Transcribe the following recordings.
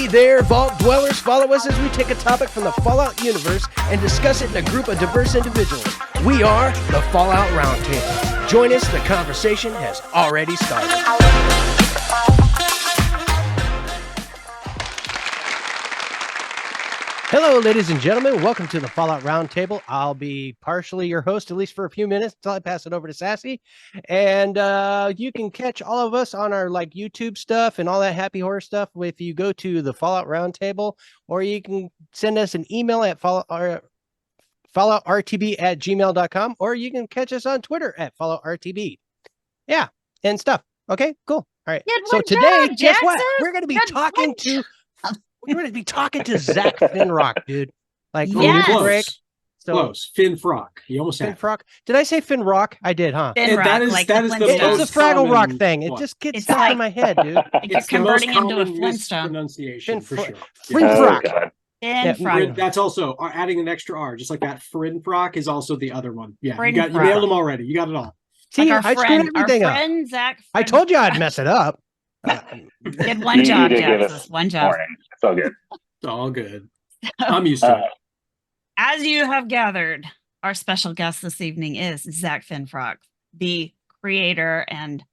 there, Vault Dwellers. Follow us as we take a topic from the Fallout universe and discuss it in a group of diverse individuals. We are the Fallout Roundtable. Join us, the conversation has already started. Hello, ladies and gentlemen. Welcome to the Fallout Roundtable. I'll be partially your host, at least for a few minutes, until I pass it over to Sassy. And you can catch all of us on our YouTube stuff and all that happy horror stuff if you go to the Fallout Roundtable, or you can send us an email at falloutrtb@gmail.com, or you can catch us on Twitter at falloutrtb. Yeah, and stuff. Okay, cool. All right. So today, guess what? We're going to be talking to... We're going to be talking to Zack Finfrock, dude. Nuka Break. So, close. Finfrock. You almost had Finfrock. Did I say Finrock? I did, huh? Finrock, that is it's a Fraggle Rock thing. It just gets stuck in my head, dude. It's converting into a Flintstone. Pronunciation for sure. Finfrock. Finfrock. That's also adding an extra R, just like that. Finfrock is also the other one. Yeah, you Finfrock. nailed them already. You got it all. See, like I screwed everything up. Zack. I told you I'd mess it up. Did one job, Jax. One job. It's all good. It's all good. I'm used to it. As you have gathered, our special guest this evening is Zack Finfrock, the creator and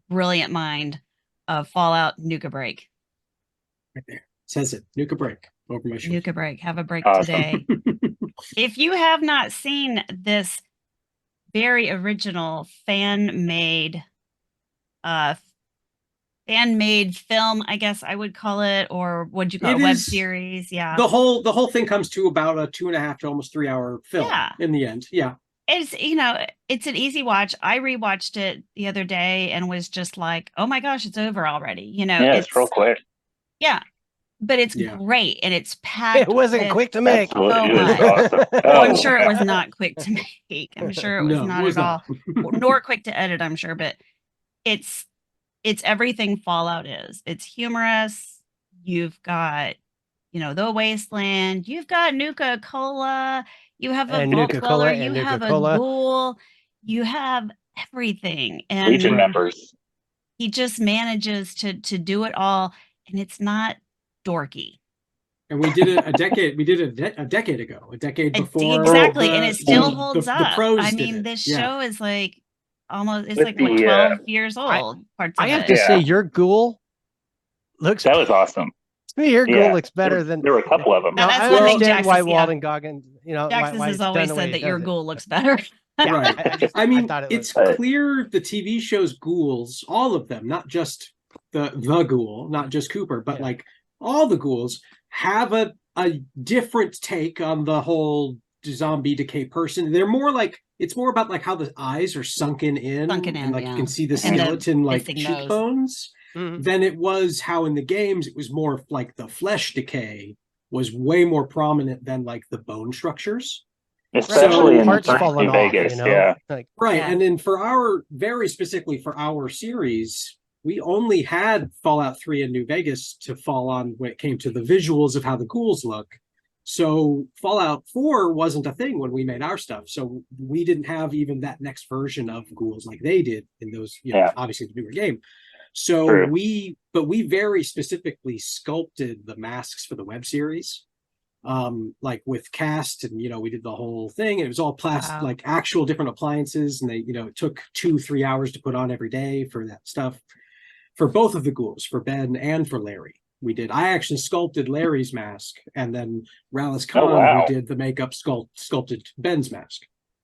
brilliant mind of Fallout Nuka Break. Right there. Says it. Nuka Break. Over my shoulder. Nuka Break. Have a break Awesome. today. If you have not seen this very original fan-made film, I guess I would call it, or what'd you call it? Web series. Yeah. The whole thing comes to about a 2.5 to almost 3 hour film in the end. Yeah. It's, it's an easy watch. I rewatched it the other day and was just like, oh my gosh, it's over already. It's real quick. Yeah. But it's great, and it's packed. It wasn't quick to make. So much. Awesome. I'm sure it was not quick to make. I'm sure it was not at all. Nor quick to edit, I'm sure, but it's everything Fallout is. It's humorous. You've got, the wasteland. You've got Nuka Cola. You have a Vault Dweller. You have a ghoul. You have everything. And Legion members. He just manages to do it all, and it's not dorky. And we did it a decade. We did it a decade ago. A decade before. Exactly, and it still holds up. The pros I did mean, it. this show is like almost. It's With like the, 12 years old. I have to say, your ghoul looks. That was awesome. Your ghoul looks better than. There were a couple of them. Now, I understand why Walden Goggins. Jackson has always said that your ghoul looks better. Right. I mean, it's clear the TV show's ghouls, all of them, not just the ghoul, not just Cooper, but all the ghouls have a different take on the whole zombie decay person. They're more it's more about how the eyes are sunken in and you can see the skeleton cheekbones than it was how in the games it was more like the flesh decay was way more prominent than the bone structures. Especially in parts falling Vegas, off, right. And then very specifically for our series, we only had Fallout 3 and New Vegas to fall on when it came to the visuals of how the ghouls look. So Fallout 4 wasn't a thing when we made our stuff. So we didn't have even that next version of ghouls like they did in those, obviously the newer game. So we very specifically sculpted the masks for the web series. With cast and we did the whole thing. It was all plastic, actual different appliances, and they it took 2-3 hours to put on every day for that stuff. For both of the ghouls, for Ben and for Larry, we did. I actually sculpted Larry's mask, and then Rallis Khan, who did the makeup, sculpted Ben's mask.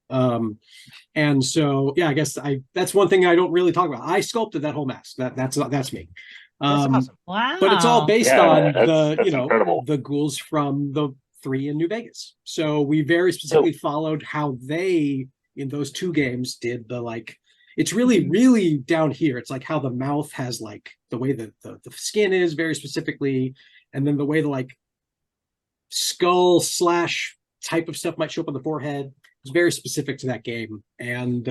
And so I guess that's one thing I don't really talk about. I sculpted that whole mask. That's me. That's awesome. Wow. But it's all based on that's incredible. the ghouls from the 3 in New Vegas. So we very specifically followed how they in those 2 games did the it's really, really down here. It's how the mouth has the way that the skin is very specifically, and then the way the skull / type of stuff might show up on the forehead is very specific to that game. And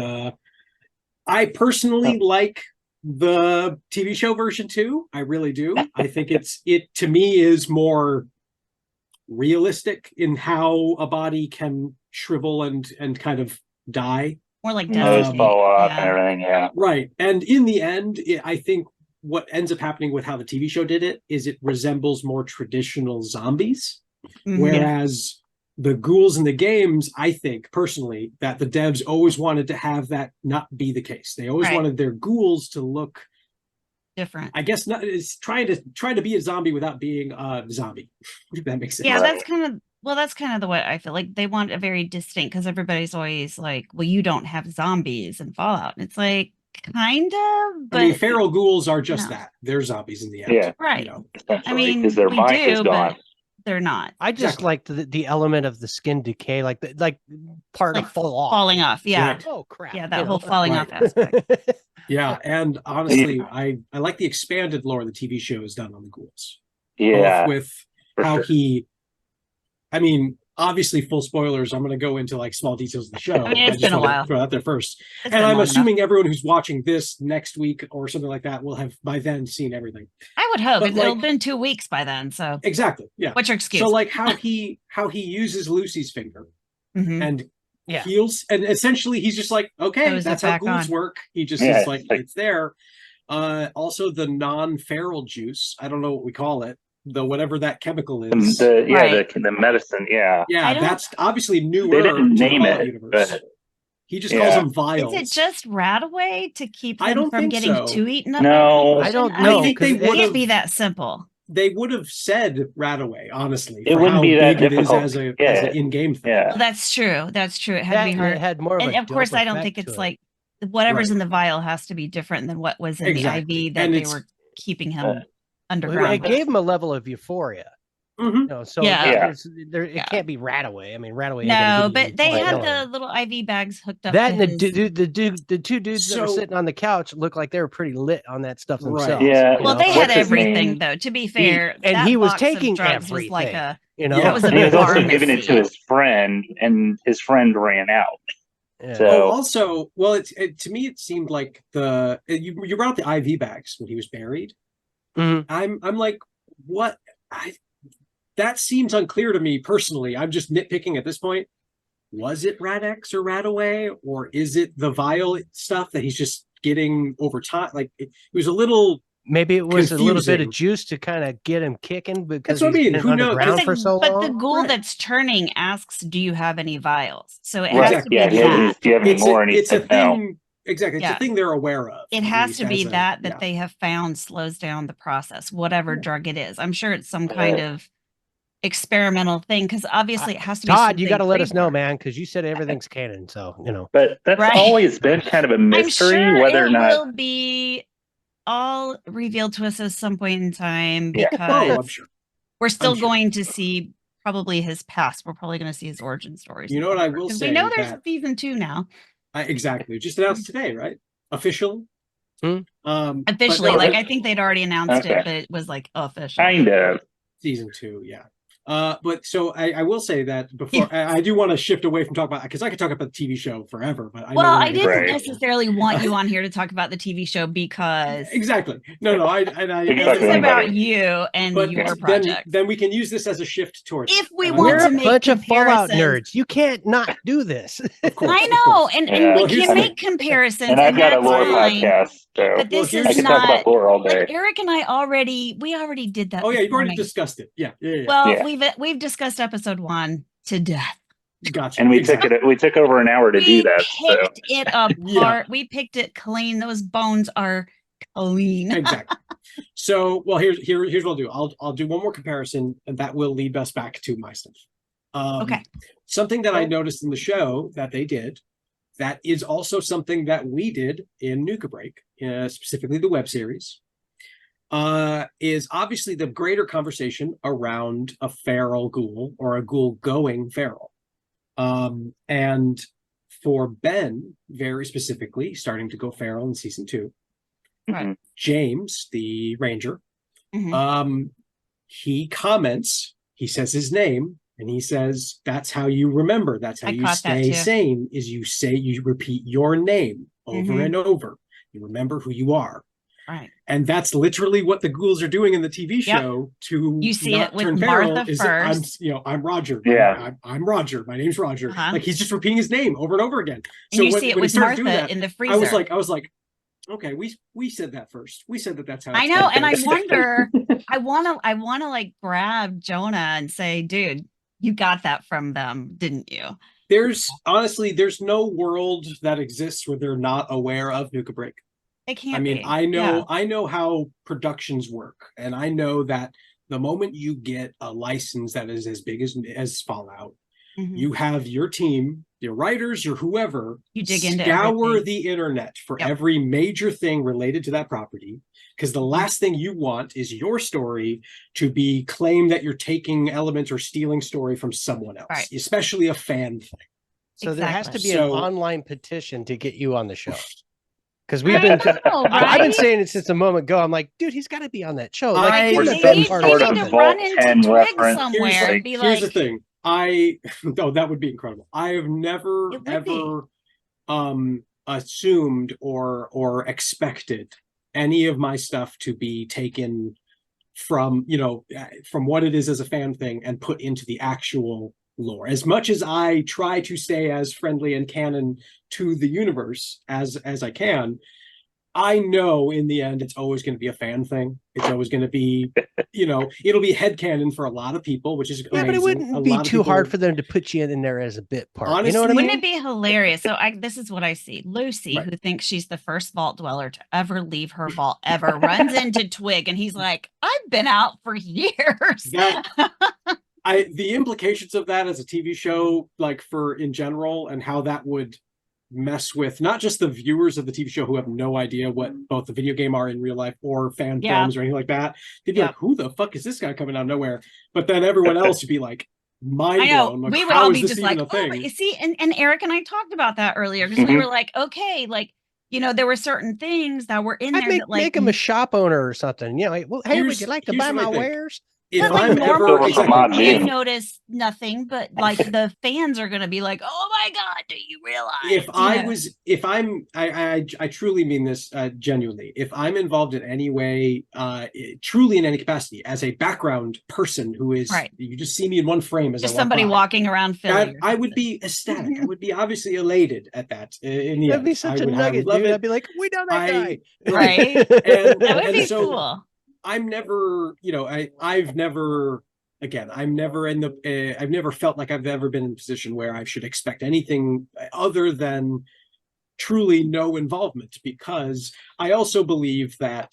I personally like the TV show version too. I really do. I think it to me is more realistic in how a body can shrivel and kind of die. More like fall off and everything, right. And in the end, I think what ends up happening with how the TV show did it is it resembles more traditional zombies, whereas the ghouls in the games, I think personally that the devs always wanted to have that not be the case. They always wanted their ghouls to look different. I guess not. It's trying to be a zombie without being a zombie. If that makes sense. Yeah, that's kind of the way I feel. Like they want a very distinct, because everybody's always like, well, you don't have zombies in Fallout. And it's like, kind of, but I mean, feral ghouls are just that. They're zombies in the end. Yeah. Right. You know? I mean, because their we mind is do, gone. but they're not. I just liked the element of the skin decay, like part Like of falling off. Yeah. Right. Oh crap! Yeah, that whole falling off aspect. Yeah, and honestly, I like the expanded lore the TV show has done on the ghouls. Yeah, both with how he. I mean, obviously, full spoilers. I'm going to go into like small details of the show. I mean, it's been a while. Throw that there first, It's and been I'm long assuming everyone who's watching this next week or something like that will have by then seen everything. I would hope But, it'll like- been 2 weeks by then. So Exactly. Yeah. what's your excuse? So like how he uses Lucy's finger Mhm. and Yeah. heals, and essentially he's just like, okay, Throws it that's how back ghouls on. work. He just Yeah, is like, it's like- it's there. Also the non-feral juice, I don't know what we call it, the whatever that chemical is. The medicine. Yeah, Yeah, don't- that's obviously newer they didn't to the name Fallout it, universe. but He just calls Yeah. them vials. Is it just Radaway to keep I them don't from think getting so. too eaten up? No. by I don't radiation? know. I think they it would can't be that simple. They would have said Radaway, honestly. It for wouldn't how be that big it is difficult. as an Yeah. in-game thing. Yeah. Well, that's true. That's true. It had That to be and hard. it had more of And a of course, dope I don't effect think to it's it. like whatever's Right. in the vial has to be different than what was in Exactly. the IV that And they it's- were keeping him Well, underground. it gave him a level of euphoria. Mhm. You know, so Yeah. it Yeah. can't be Radaway. I mean, Radaway. No, but they had had the little IV bags hooked up. that, to and his- the two dudes that were So- sitting on the couch looked like they were pretty lit on that stuff Right. themselves. Yeah. you Well, know? they had What's his everything name? though. To be fair, and that he was box of taking drugs was like everything. a You know, Yeah. that was a And he was also pharmacy. giving it to his friend, and his friend ran out. Yeah. So Oh, also, well, to me, it seemed like you brought up the IV bags when he was buried. Mhm. I'm like, what? That seems unclear to me personally. I'm just nitpicking at this point. Was it Rad-X or Radaway, or is it the vial stuff that he's just getting over time? Like it was a little. Maybe it was a little bit confusing. of juice to kind of get him kicking because That's what I he's mean. been Who knows? underground But for so but long. the ghoul Right. that's turning asks, "Do you have any vials?" So it right, has to be yeah, that. do you have any more? And he It's a said no. thing. Exactly, it's Yeah. a thing they're aware of. It at has least to be as a- that yeah. they have found slows down the process, whatever Yeah. drug it is. I'm sure it's some kind of experimental thing, because obviously it has to be. Todd, you something got to let us know, pre-war. man, because you said everything's canon. So But that's Right. always been kind of a I'm mystery sure whether or it not. will be all revealed to us at some point in time, Yeah. because Oh, I'm sure. we're still sure. going to see probably his past. We're probably going to see his origin stories. You know what I will Because say? we know there's that- a season 2 now. Exactly. Just announced today, right? Officially. Hmm. But Officially, no, like that- I think they'd already announced Okay. it, but it was like official. Kind of. season 2, yeah. But so I will say that before I do want to shift away from talking about, because I could talk about the TV show forever, but I know Well, we're I not didn't gonna- Right. necessarily want you on here to talk about the TV show because Exactly. No, You this can is talk to about anybody. you and but your then, project. then we can use this as a shift towards. If we and I want we're to a make bunch of Fallout comparisons- nerds. You can't not do this. Of course, I of know, course. and Yeah. we Well, here's can the- make comparisons, And I've got a that's lore fine. podcast, so But this here's- I is can talk not. about lore all day. Like Eric and I already did that. Oh yeah, this you've already morning. discussed it. Yeah. Well, Yeah. we've discussed episode 1 to death. Gotcha. And we Exactly. took over an hour to We do that. So picked it apart. We picked it clean. Those bones are clean. Exactly. So, well, here's what I'll do. I'll do one more comparison, and that will lead us back to my stuff. Okay. Something that I noticed in the show that they did, that is also something that we did in Nuka Break, specifically the web series, is obviously the greater conversation around a feral ghoul or a ghoul going feral. And for Ben, very specifically, starting to go feral in season 2, Right. James, the ranger, Mhm. he comments, he says his name, and he says, that's how you remember, that's how I you caught that stay too. sane, is you repeat your name over Mhm. and over. You remember who you are. Right. And that's literally what the ghouls are doing in the TV Yep. show to You see not it with turn feral, Martha is first. I'm Roger. Yeah. I'm Roger. My name's Roger. Uh-huh. Like he's just repeating his name over and over again. And you see it when he with started doing Martha that, in the freezer. I was like, Okay, we said that first. We said that's how I it's know, done and I first. wonder, I wanna like grab Jonah and say, dude, you got that from them, didn't you? There's no world that exists where they're not aware of Nuka Break. It can't I mean, be. I know how productions work, and I know that the moment you get a license that is as big as Fallout, Mhm. you have your team, your writers, or whoever, You dig into scour everything. the internet for Yep. every major thing related to that property, because the last thing you want is your story to be claimed that you're taking elements or stealing story from someone else, Right. especially a fan thing. So there has to be Exactly. an So- online petition to get you on the show. Because I know, I've been right? saying it since a moment ago. I'm like, dude, he's got to be on that show. I- Like, Or he's a They some big need, part they of sort need of to something. run Vault into 10 Twig reference. somewhere and be Here's the like, thing. That would be incredible. I have never It would be. ever assumed or expected any of my stuff to be taken from from what it is as a fan thing and put into the actual lore. As much as I try to stay as friendly and canon to the universe as I can, I know in the end it's always going to be a fan thing. It's always going to be, it'll be headcanon for a lot of people, which is Yeah, amazing. but it A wouldn't be lot of too hard people- for them to put you in there as a bit part. You know Honestly, what I mean? Wouldn't it be hilarious? So this is what I see. Lucy, Right. who thinks she's the first vault dweller to ever leave her vault ever, runs into Twig and he's like, I've been out for years. The implications of that as a TV show, like for in general, and how that would mess with not just the viewers of the TV show who have no idea what both the video game are in real life or fan films or anything like that. They'd be like, who the fuck is this guy coming out of nowhere? But then everyone else would be like, mind I know. blown. Like, we would how all is be this just even like, a thing? oh, you see, and Eric and I talked about that earlier because we were like, okay, like, there were certain things that were in I'd there that like make him a shop owner or something. Like, well, hey, would you like to here's buy what I my think. wares? If but like I'm normal ever people exactly. may Yeah. notice nothing, but like the fans are gonna be like, "Oh my god, do you realize?" I truly mean this genuinely. If I'm involved in any way, truly in any capacity, as a background person who is, Right. you just see me in one frame as just I walk somebody by, walking around Philly. I would be ecstatic. I would be obviously elated at that. In the That'd end, be such a I nugget, would love dude. it. I'd be like, we know that guy. Right. And, That would and be so cool. I'm never, I've never. Again, I'm never I've never felt like I've ever been in a position where I should expect anything other than truly no involvement, because I also believe that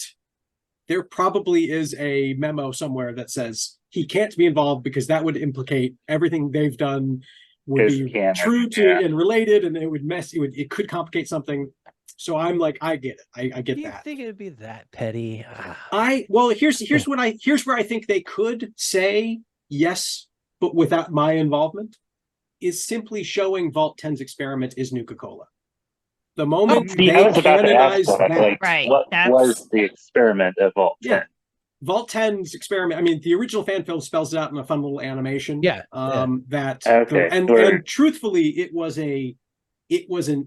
there probably is a memo somewhere that says he can't be involved because that would implicate everything they've done would be true to and related, and it could complicate something. So I'm like, I get it. I get Do you that. think it'd be that petty? Here's where I think they could say yes, but without my involvement, is simply showing Vault 10's experiment is Nuka-Cola. The moment they I was about to ask canonize that, what was the experiment of Vault 10? Yeah. Vault 10's experiment, I mean, the original fan film spells it out in a fun little animation. Yeah. And truthfully, it was an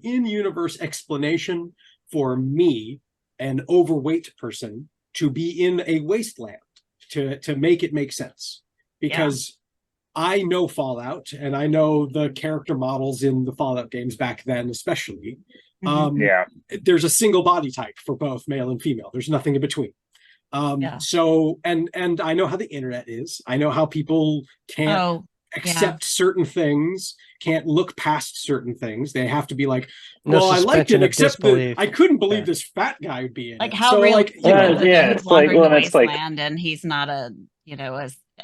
in-universe explanation for me, an overweight person, to be in a wasteland to make it make sense. Because I know Fallout, and I know the character models in the Fallout games back then, especially. There's a single body type for both male and female. There's nothing in between. So, and I know how the internet is. I know how people can't accept certain things, can't look past certain things. They have to be like, well, I liked it, except that I couldn't believe this fat guy would be in like it. how so, real like, it's like, well, it's like, and he's not a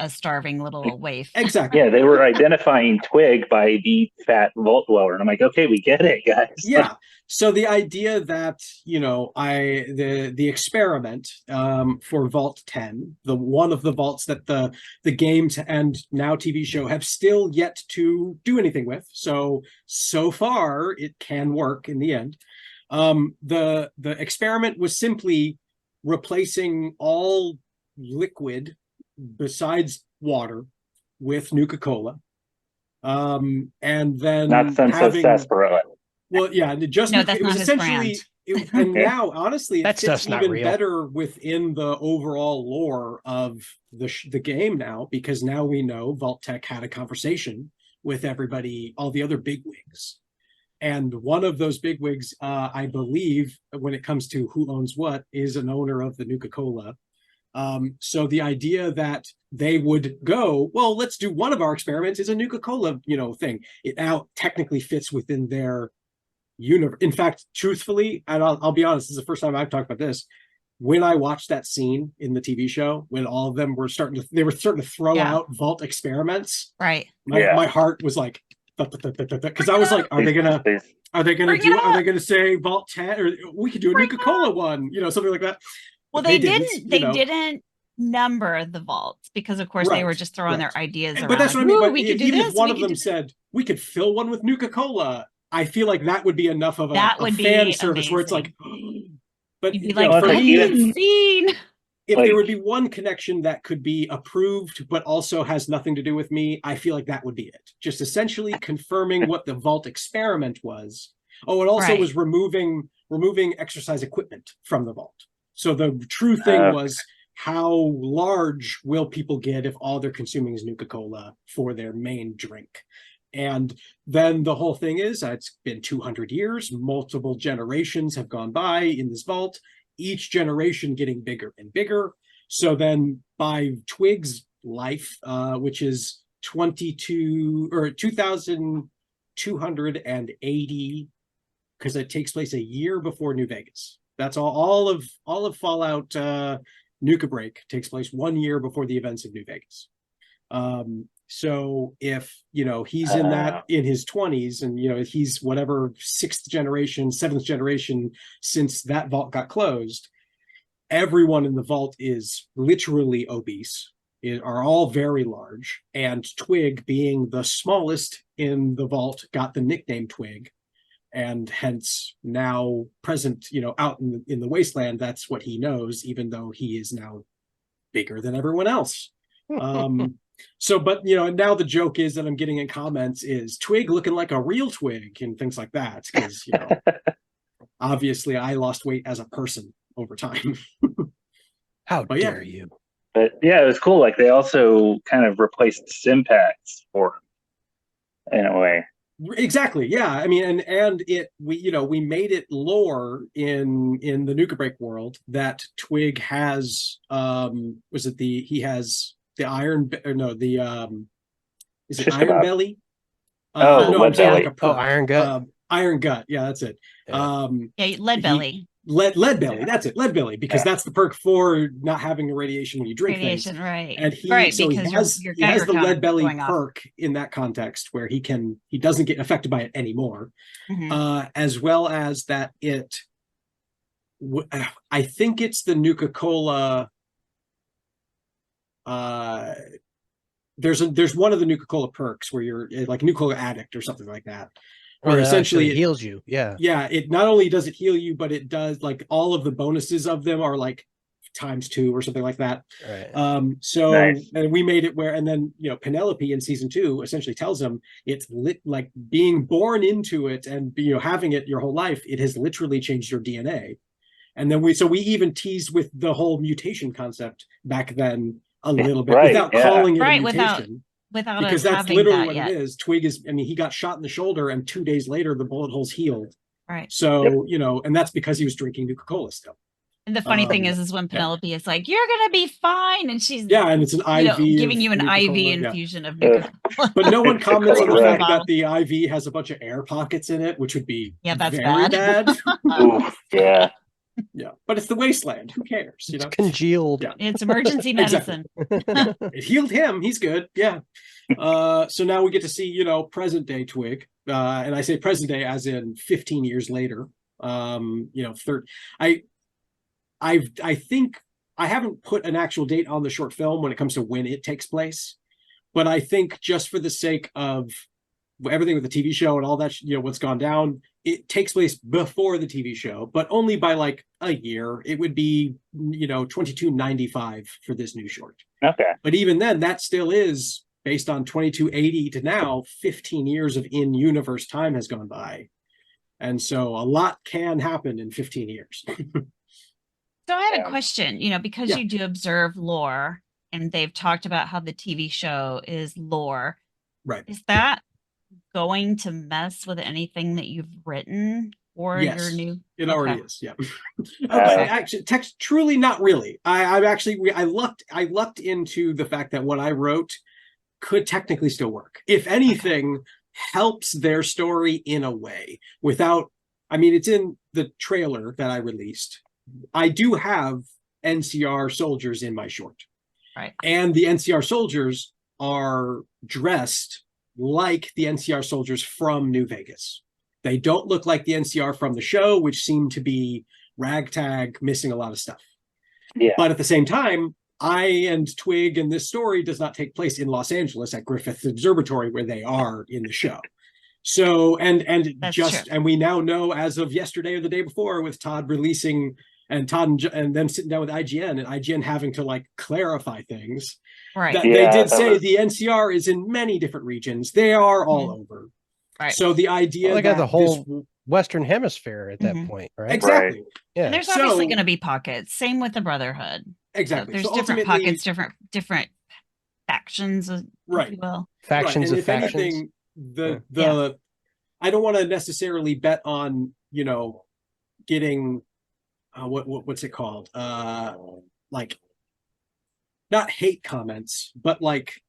starving little waif. Exactly. Yeah, they were identifying Twig by the fat vault dweller, and I'm like, okay, we get it, guys. Yeah. So the idea that the experiment for Vault 10, the one of the vaults that the games and now TV show have still yet to do anything with. So far it can work in the end. The experiment was simply replacing all liquid besides water with Nuka-Cola, and then not sense of sarsaparilla. Well, yeah, it was essentially, and now honestly, it fits even better within the overall lore of the game now, because now we know Vault Tech had a conversation with everybody, all the other bigwigs, And one of those bigwigs, I believe, when it comes to who owns what, is an owner of the Nuka-Cola. So the idea that they would go, well, let's do one of our experiments is a Nuka-Cola, thing. It now technically fits within their universe. In fact, truthfully, and I'll be honest, this is the first time I've talked about this. When I watched that scene in the TV show, when all of them were starting to throw out vault experiments, right? My heart was like, because I was like, are they gonna say Vault 10, or we could do a Nuka-Cola one, something like that. Well, they didn't number the vaults because, of course, they were just throwing their ideas around. But that's what I mean. But we could do even this, if one of them said we could fill one with Nuka-Cola, I feel like that would be enough of a fan service where it's like, but you'd be like, for me, scene. If there would be one connection that could be approved, but also has nothing to do with me, I feel like that would be it. Just essentially confirming what the vault experiment was. Oh, it also was removing exercise equipment from the vault. So the true thing was, how large will people get if all they're consuming is Nuka-Cola for their main drink? And then the whole thing is, it's been 200 years, multiple generations have gone by in this vault, each generation getting bigger and bigger. So then by Twig's life, which is 2,280, because it takes place a year before New Vegas. That's all of Fallout Nuka Break takes place 1 year before the events of New Vegas. So if he's in his 20s, and he's whatever 6th generation, 7th generation since that vault got closed, everyone in the vault is literally obese, are all very large, and Twig, being the smallest in the vault, got the nickname Twig, and hence now present, out in the wasteland, that's what he knows, even though he is now bigger than everyone else. So, but now the joke is that I'm getting in comments is Twig looking like a real Twig and things like that, because obviously I lost weight as a person over time. How dare you? But yeah, it was cool. Like they also kind of replaced Simpacts for him in a way. Exactly. Yeah. I mean, and we made it lore in the Nuka Break world that Twig has he has the iron, or no, is it Iron Belly? Lead Belly. Like Iron Gut. Iron Gut. Yeah, that's it. Lead Belly. Lead Belly, that's it, Lead Belly, because that's the perk for not having the radiation when you drink things. Right. And he has the Lead Belly perk in that context where he doesn't get affected by it anymore. As well as that I think it's the Nuka-Cola. There's one of the Nuka-Cola perks where you're like Nuka-Cola addict or something like that. Where essentially it heals you. Yeah. It not only does it heal you, but it does, like, all of the bonuses of them are like ×2 or something like that. Right. So nice. And we made it where, and then Penelope in season 2 essentially tells him it's like being born into it and having it your whole life, it has literally changed your DNA. And then we even teased with the whole mutation concept back then a little bit, without calling it a mutation. Without because us that's literally what yet. it is. Twig is, he got shot in the shoulder, and 2 days later the bullet holes healed. Right. So, and that's because he was drinking Nuka-Cola still. And the funny thing is when Penelope is like, "You're gonna be fine," and she's and it's an IV, giving you an IV infusion of Nuka-Cola. But no one comments on the fact that the IV has a bunch of air pockets in it, which would be that's very bad. Oof, yeah. Yeah, but it's the wasteland. Who cares? It's congealed. Yeah. It's emergency medicine. It healed him. He's good. Yeah. So now we get to see, present day Twig, and I say present day as in 15 years later. I think I haven't put an actual date on the short film when it comes to when it takes place, but I think just for the sake of everything with the TV show and all that, what's gone down, it takes place before the TV show, but only by like a year. It would be, 2295 for this new short. Okay. But even then, that still is based on 2280 to now. 15 years of in-universe time has gone by, and so a lot can happen in 15 years. So I had a question, because you do observe lore, and they've talked about how the TV show is lore. Right. Is that going to mess with anything that you've written or Yes, your new? it already is. Yeah. Okay. Actually, text truly not really. I lucked into the fact that what I wrote could technically still work. If anything, helps their story in a way without. I mean, it's in the trailer that I released. I do have NCR soldiers in my short, Right. and the NCR soldiers are dressed like the NCR soldiers from New Vegas. They don't look like the NCR from the show, which seem to be ragtag, missing a lot of stuff. Yeah. But at the same time, I and Twig and this story does not take place in Los Angeles at Griffith Observatory, where they are in the show. So, and we now know as of yesterday or the day before, with Todd releasing and Todd and them sitting down with IGN and IGN having to like clarify things. Right. That they did say the NCR is in many different regions. They are all over. Right. So the idea they got the whole this, Western Hemisphere at that point, right? Exactly. Right. Yeah. And there's obviously going to be pockets. Same with the Brotherhood. Exactly. So there's different pockets, different factions, if you will. Factions of factions. Anything, I don't want to necessarily bet on, getting what's it called? Like not hate comments, but like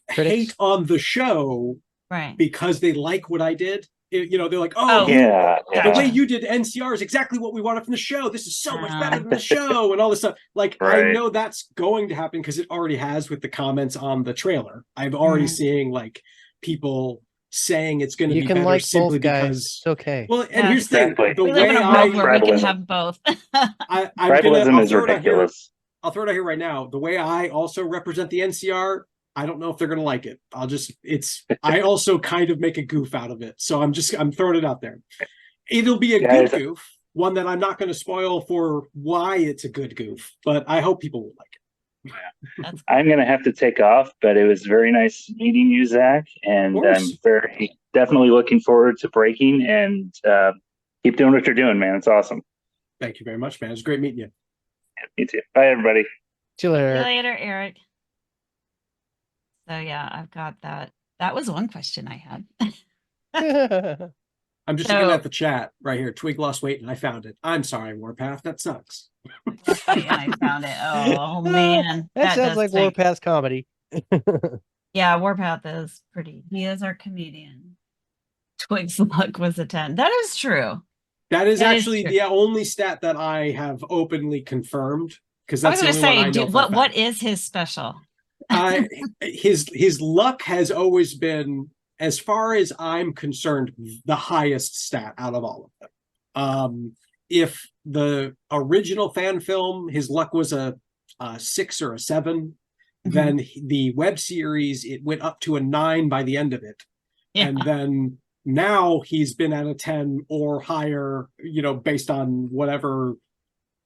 critics? Hate on the show, right? Because they like what I did. They're like, the way you did NCR is exactly what we wanted from the show. This is so much better than the show, and all this stuff. Like, I know that's going to happen because it already has with the comments on the trailer. I'm already seeing like people saying it's going to be better like simply because it's okay. Well, and here's the thing: we live in a world where we can have both. Tribalism is ridiculous. I'll throw it out here right now. The way I also represent the NCR, I don't know if they're going to like it. I also kind of make a goof out of it. So I'm throwing it out there. It'll be a good goof, one that I'm not going to spoil for why it's a good goof, but I hope people will like it. I'm going to have to take off, but it was very nice meeting you, Zach. And I'm definitely looking forward to breaking and keep doing what you're doing, man. It's awesome. Thank you very much, man. It was great meeting you. Yeah, me too. Bye, everybody. See you later. See you later, Eric. So yeah, I've got that. That was one question I had. I'm just looking at the chat right here. Twig lost weight and I found it. I'm sorry, Warpath. That sucks. And I found it. Oh man. That sounds like Warpath's comedy. Yeah, Warpath is pretty. He is our comedian. Twig's luck was a 10. That is true. That is actually the only stat that I have openly confirmed. Because that's I was the only going to one I know. what is his special? His luck has always been, as far as I'm concerned, the highest stat out of all of them. If the original fan film, his luck was a 6 or a 7, then the web series, it went up to a 9 by the end of it. Yeah. And then now he's been at a 10 or higher, based on whatever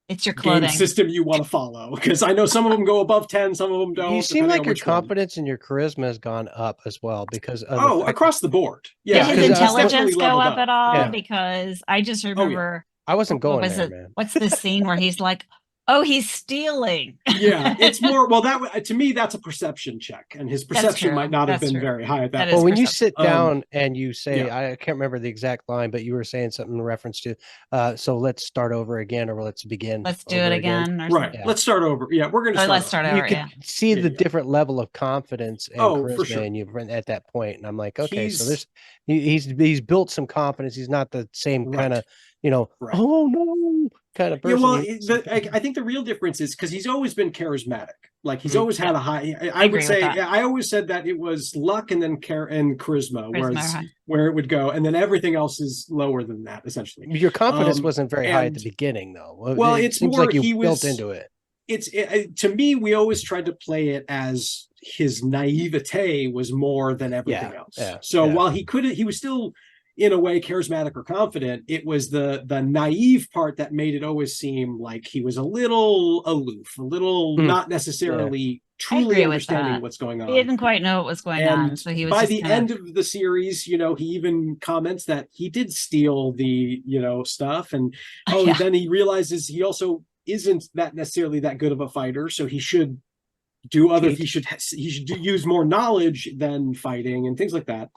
it's your clothing game system you want to follow. Because I know some of them go above 10, some of them don't. You seem like your confidence and your charisma has gone up as well because of across the board. Yeah. Did his intelligence go up at all? Yeah. Because I just remember I wasn't going there, man. What's the scene where he's like, oh, he's stealing? Yeah, it's more, that to me, that's a perception check. And his perception might not have been very high at that point. Well, when you sit down and you say, I can't remember the exact line, but you were saying something in reference to, so let's start over again, or let's begin. Let's do it again. Right. Yeah. Let's start over. Yeah, we're going to let's start over. You can see the different level of confidence and charisma for sure. and you've been at that point. And I'm like, okay, so he's built some confidence. He's not the same kind of, oh no, kind of person. Yeah, well, I think the real difference is because he's always been charismatic. Like he's always had a high. I would say I always said that it was luck and then charisma, where it would go, and then everything else is lower than that. Essentially, your confidence wasn't very high at the beginning, though. Well, it seems more like you built into it. To me, we always tried to play it as his naivete was more than everything else. Yeah, so while he was still, in a way, charismatic or confident, it was the naive part that made it always seem like he was a little aloof, a little not necessarily truly understanding what's going on. He didn't quite know what was going on, so he was by the end of the series, he even comments that he did steal the stuff, and then he realizes he also isn't that necessarily that good of a fighter, so he should do other. He should use more knowledge than fighting and things like that.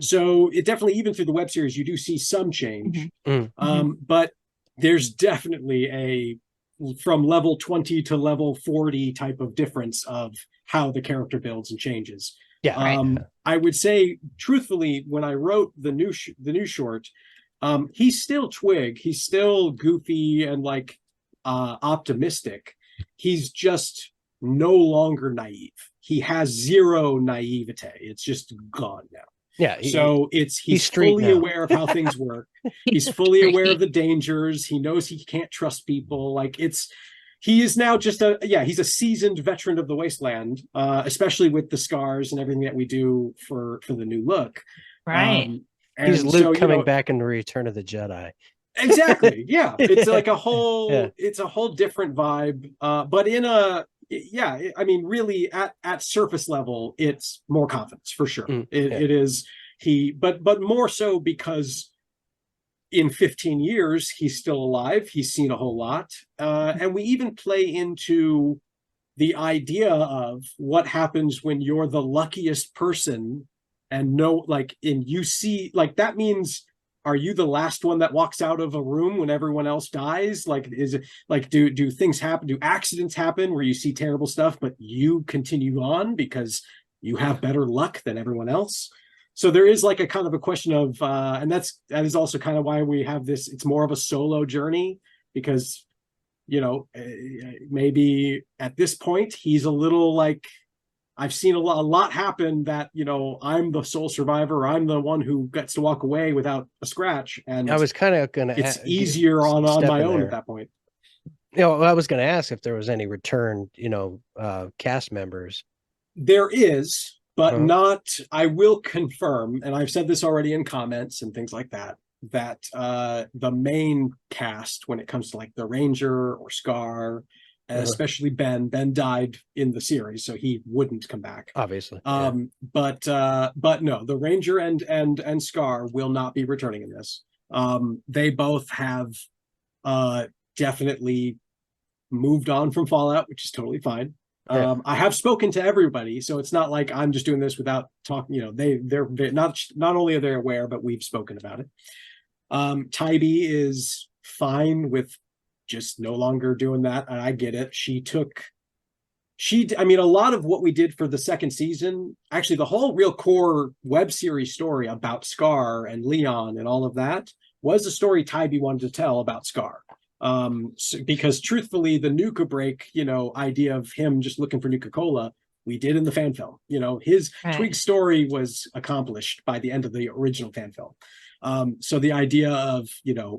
So it definitely, even through the web series, you do see some change. But there's definitely from level 20 to level 40 type of difference of how the character builds and changes. I would say, truthfully, when I wrote the new short, he's still Twig. He's still goofy and like optimistic. He's just no longer naive. He has zero naivete. It's just gone now. Yeah. He's fully aware of how things work. He's fully aware of the dangers. He knows he can't trust people. Like he is now just he's a seasoned veteran of the wasteland, especially with the scars and everything that we do for the new look. Right. He's Luke coming back in Return of the Jedi. Exactly. Yeah. It's like a whole it's a whole different vibe. But in I mean, really at surface level, it's more confidence for sure. It is but more so because in 15 years, he's still alive. He's seen a whole lot. And we even play into the idea of what happens when you're the luckiest person and you see, like, that means, are you the last one that walks out of a room when everyone else dies? Like, is it like, do things happen? Do accidents happen where you see terrible stuff, but you continue on because you have better luck than everyone else? So there is like a kind of a question of, and that is also kind of why we have this. It's more of a solo journey because, maybe at this point he's a little like, I've seen a lot happen that, I'm the sole survivor. I'm the one who gets to walk away without a scratch. And I was kind of going to. It's easier on my own at that point. I was going to ask if there was any return, cast members. There is, but not. I will confirm, and I've said this already in comments and things like that. That the main cast, when it comes to like the Ranger or Scar, especially Ben died in the series, so he wouldn't come back, obviously. But no, the Ranger and Scar will not be returning in this. They both have definitely moved on from Fallout, which is totally fine. I have spoken to everybody, so it's not like I'm just doing this without talking. They're not only are they aware, but we've spoken about it. Tybee is fine with just no longer doing that, and I get it. I mean, a lot of what we did for the second season, actually the whole real core web series story about Scar and Leon and all of that was a story Tybee wanted to tell about Scar. Because truthfully, the Nuka Break, idea of him just looking for Nuka-Cola, we did in the fan film. His Twig story was accomplished by the end of the original fan film. So the idea of,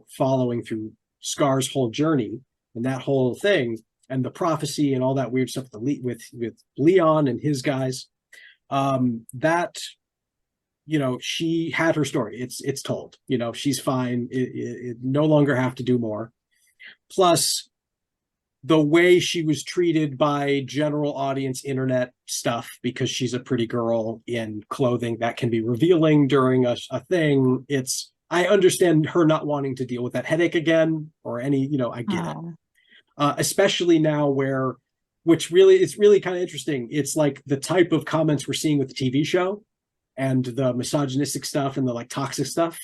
following through Scar's whole journey and that whole thing and the prophecy and all that weird stuff with Leon and his guys, that, she had her story. It's told, she's fine. It no longer have to do more. Plus, the way she was treated by general audience internet stuff, because she's a pretty girl in clothing that can be revealing during a thing. I understand her not wanting to deal with that headache again or any, I get it. Especially now it's really kind of interesting. It's like the type of comments we're seeing with the TV show and the misogynistic stuff and the like toxic stuff.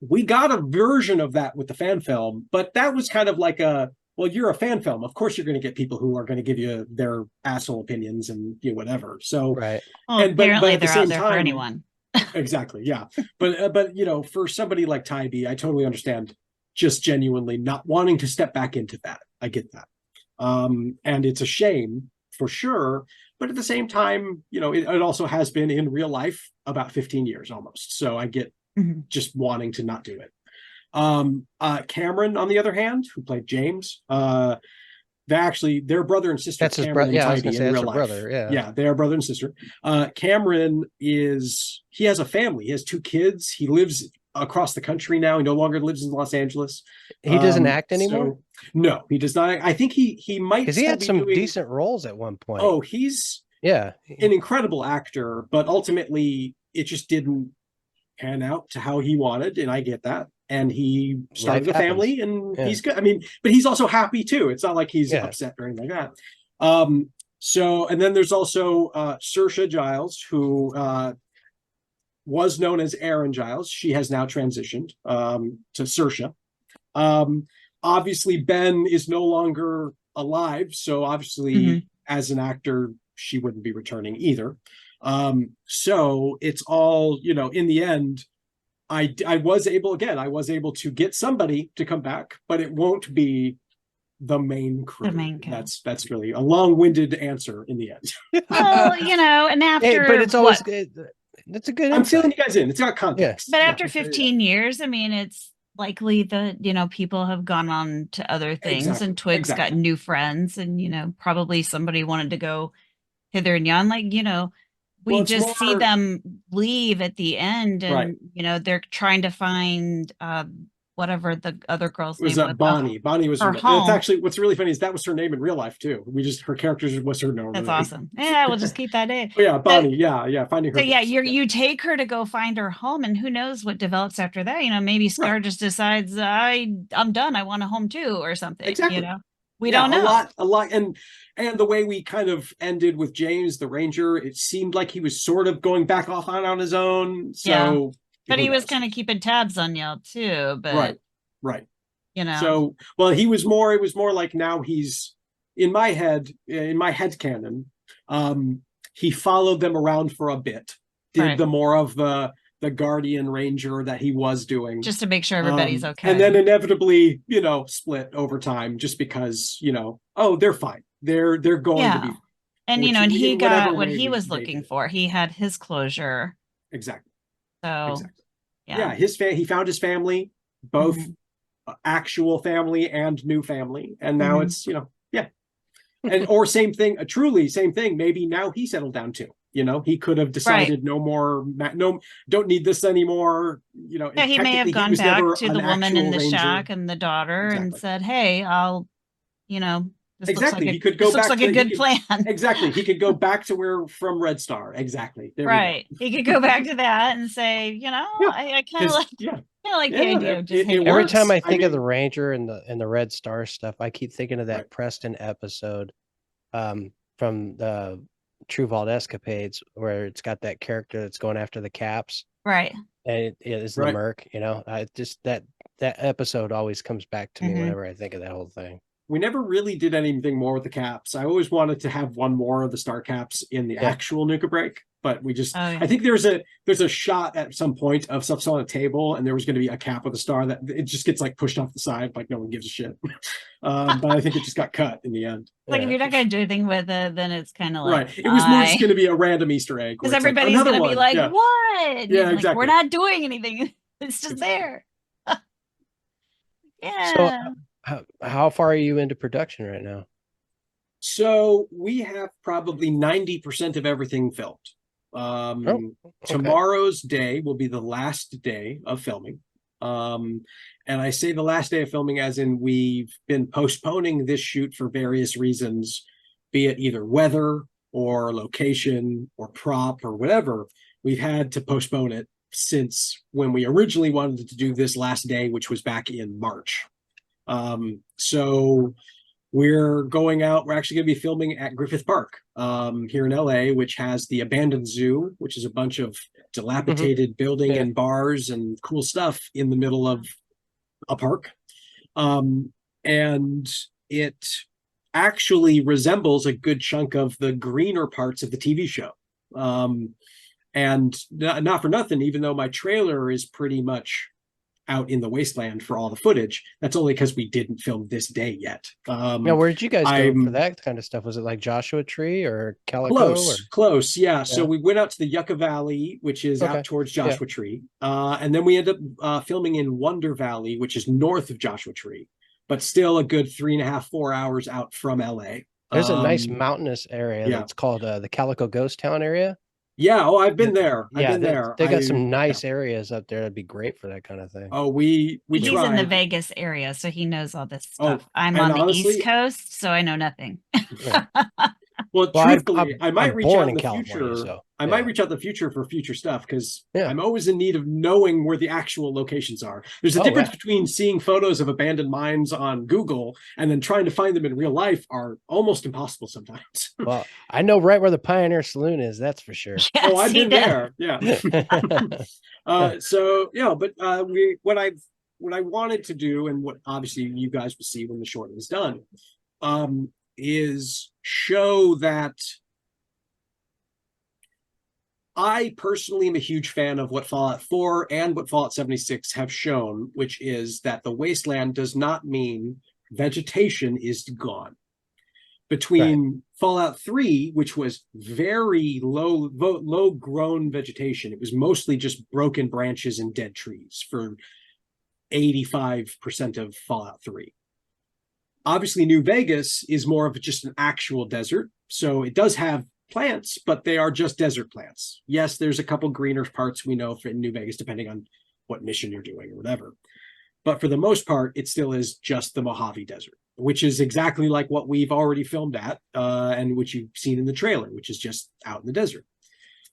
We got a version of that with the fan film, but that was kind of like you're a fan film. Of course, you're going to get people who are going to give you their asshole opinions and whatever. So, right. Well, apparently they're out there for anyone. Exactly. Yeah. But for somebody like Tybee, I totally understand just genuinely not wanting to step back into that. I get that. And it's a shame for sure. But at the same time, it also has been in real life about 15 years almost. So I get just wanting to not do it. Cameron, on the other hand, who played James, they're brother and sister. That's his brother. Yeah, I was gonna say that's her brother. Yeah, they are brother and sister. Cameron he has a family. He has 2 kids. He lives across the country now. He no longer lives in Los Angeles. He doesn't act anymore. No, he does not. I think he might, because he had some decent roles at one point. Oh, he's an incredible actor, but ultimately it just didn't pan out to how he wanted, and I get that. And he started a family, and he's good. I mean, but he's also happy too. It's not like he's upset or anything like that. So, and then there's also Saoirse Giles, who was known as Erin Giles. She has now transitioned to Saoirse. Obviously, Ben is no longer alive, so obviously, as an actor, she wouldn't be returning either. So it's all, you know, in the end, I was able to get somebody to come back, but it won't be the main crew. That's really a long-winded answer in the end. Well, you know, and after but it's always good. That's a good insight. I'm filling you guys in. It's got context. But after 15 years, I mean, it's likely that, you know, people have gone on to other things, and Twig's got new friends, and, you know, probably somebody wanted to go hither and yon. Like, you know, we just see them leave at the end, and, you know, they're trying to find whatever the other girl's name was. Bonnie. Bonnie was her home. It's actually, what's really funny is that was her name in real life too. Her character was her name. That's awesome. Yeah, we'll just keep that in. Oh, yeah, Bonnie. So, finding her. So you take her to go find her home, and who knows what develops after that? You know, maybe Scar just decides I'm done. I want a home too, or something. Exactly. You know, we don't know. A lot, and the way we kind of ended with James the Ranger, it seemed like he was sort of going back off on his own. So. But he was kind of keeping tabs on y'all too. But right. You know. So, well, it was more like now he's in my head canon. He followed them around for a bit, did the more of the Guardian Ranger that he was doing, just to make sure everybody's okay. And then inevitably, you know, split over time, just because, you know, they're fine. They're going to be fine. And, you know, and he got what he was looking for. He had his closure. Exactly. So, he found his family, both actual family and new family, and now it's, you know, and or same thing, truly same thing. Maybe now he settled down too. You know, he could have decided no more, don't need this anymore. You know, he may have gone back to the woman in the shack and the daughter and said, "Hey, I'll, you know." He could go back. Looks like a good plan. Exactly. He could go back to where from Red Star. Exactly. He could go back to that and say, you know, I kind of like, the idea of just every time I think of the Ranger and the Red Star stuff, I keep thinking of that Preston episode from the True Vault Escapades, where it's got that character that's going after the Caps. Right. And it is the Merc, you know. I just that episode always comes back to me whenever I think of that whole thing. We never really did anything more with the Caps. I always wanted to have one more of the Star Caps in the actual Nuka Break, but we just, I think there's a shot at some point of stuff's on a table, and there was going to be a cap with a star that it just gets like pushed off the side, like no one gives a shit. But I think it just got cut in the end. Like if you're not going to do anything with it, then it's kind of like, it was more just going to be a random Easter egg. Because everybody's going to be like, what? Yeah, exactly. Like, we're not doing anything. It's just there. So, how far are you into production right now? So we have probably 90% of everything filmed. Tomorrow's day will be the last day of filming. And I say the last day of filming as in we've been postponing this shoot for various reasons, be it either weather or location or prop or whatever. We've had to postpone it since when we originally wanted to do this last day, which was back in March. So we're going out. We're actually going to be filming at Griffith Park here in LA, which has the abandoned zoo, which is a bunch of dilapidated building and bars and cool stuff in the middle of a park. And it actually resembles a good chunk of the greener parts of the TV show. And not for nothing, even though my trailer is pretty much out in the wasteland for all the footage, that's only because we didn't film this day yet. Where did you guys go for that kind of stuff? Was it like Joshua Tree or Calico? Close, yeah. So we went out to the Yucca Valley, which is out towards Joshua Tree, and then we ended up filming in Wonder Valley, which is north of Joshua Tree, but still a good 3.5-4 hours out from LA. There's a nice mountainous area that's called the Calico Ghost Town area. Yeah, I've been there. I've been there. They got some nice areas up there. That'd be great for that kind of thing. He's in the Vegas area, so he knows all this stuff. I'm on the East Coast, so I know nothing. Well, truthfully, I might reach out in the future. I might reach out in the future for future stuff because Yeah. I'm always in need of knowing where the actual locations are. There's a difference between seeing photos of abandoned mines on Google and then trying to find them in real life are almost impossible sometimes. Well, I know right where the Pioneer Saloon is. That's for sure. Yeah, Oh, I've see been that? there. Yeah. So yeah, but what I wanted to do, and what obviously you guys will see when the short is done, is show that I personally am a huge fan of what Fallout 4 and what Fallout 76 have shown, which is that the wasteland does not mean vegetation is gone. Between Fallout 3, which was very low grown vegetation, it was mostly just broken branches and dead trees for 85% of Fallout 3. Obviously, New Vegas is more of just an actual desert, so it does have plants, but they are just desert plants. Yes, there's a couple greener parts we know in New Vegas, depending on what mission you're doing or whatever. But for the most part, it still is just the Mojave Desert, which is exactly like what we've already filmed at, and which you've seen in the trailer, which is just out in the desert.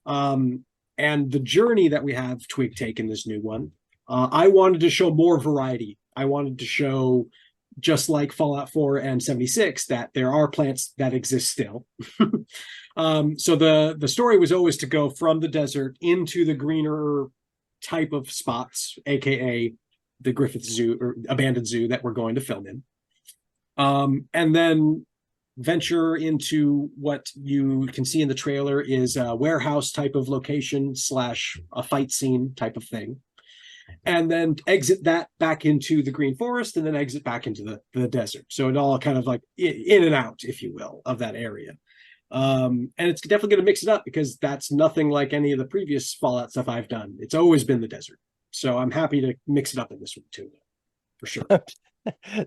And the journey that we have Twig take in this new one, I wanted to show more variety. I wanted to show, just like Fallout 4 and 76, that there are plants that exist still. So the story was always to go from the desert into the greener type of spots, aka the Griffith Zoo or abandoned zoo that we're going to film in. And then venture into what you can see in the trailer is a warehouse type of location / a fight scene type of thing. And then exit that back into the green forest and then exit back into the desert. So it all kind of like in and out, if you will, of that area. And it's definitely going to mix it up because that's nothing like any of the previous Fallout stuff I've done. It's always been the desert. So I'm happy to mix it up in this one too, for sure.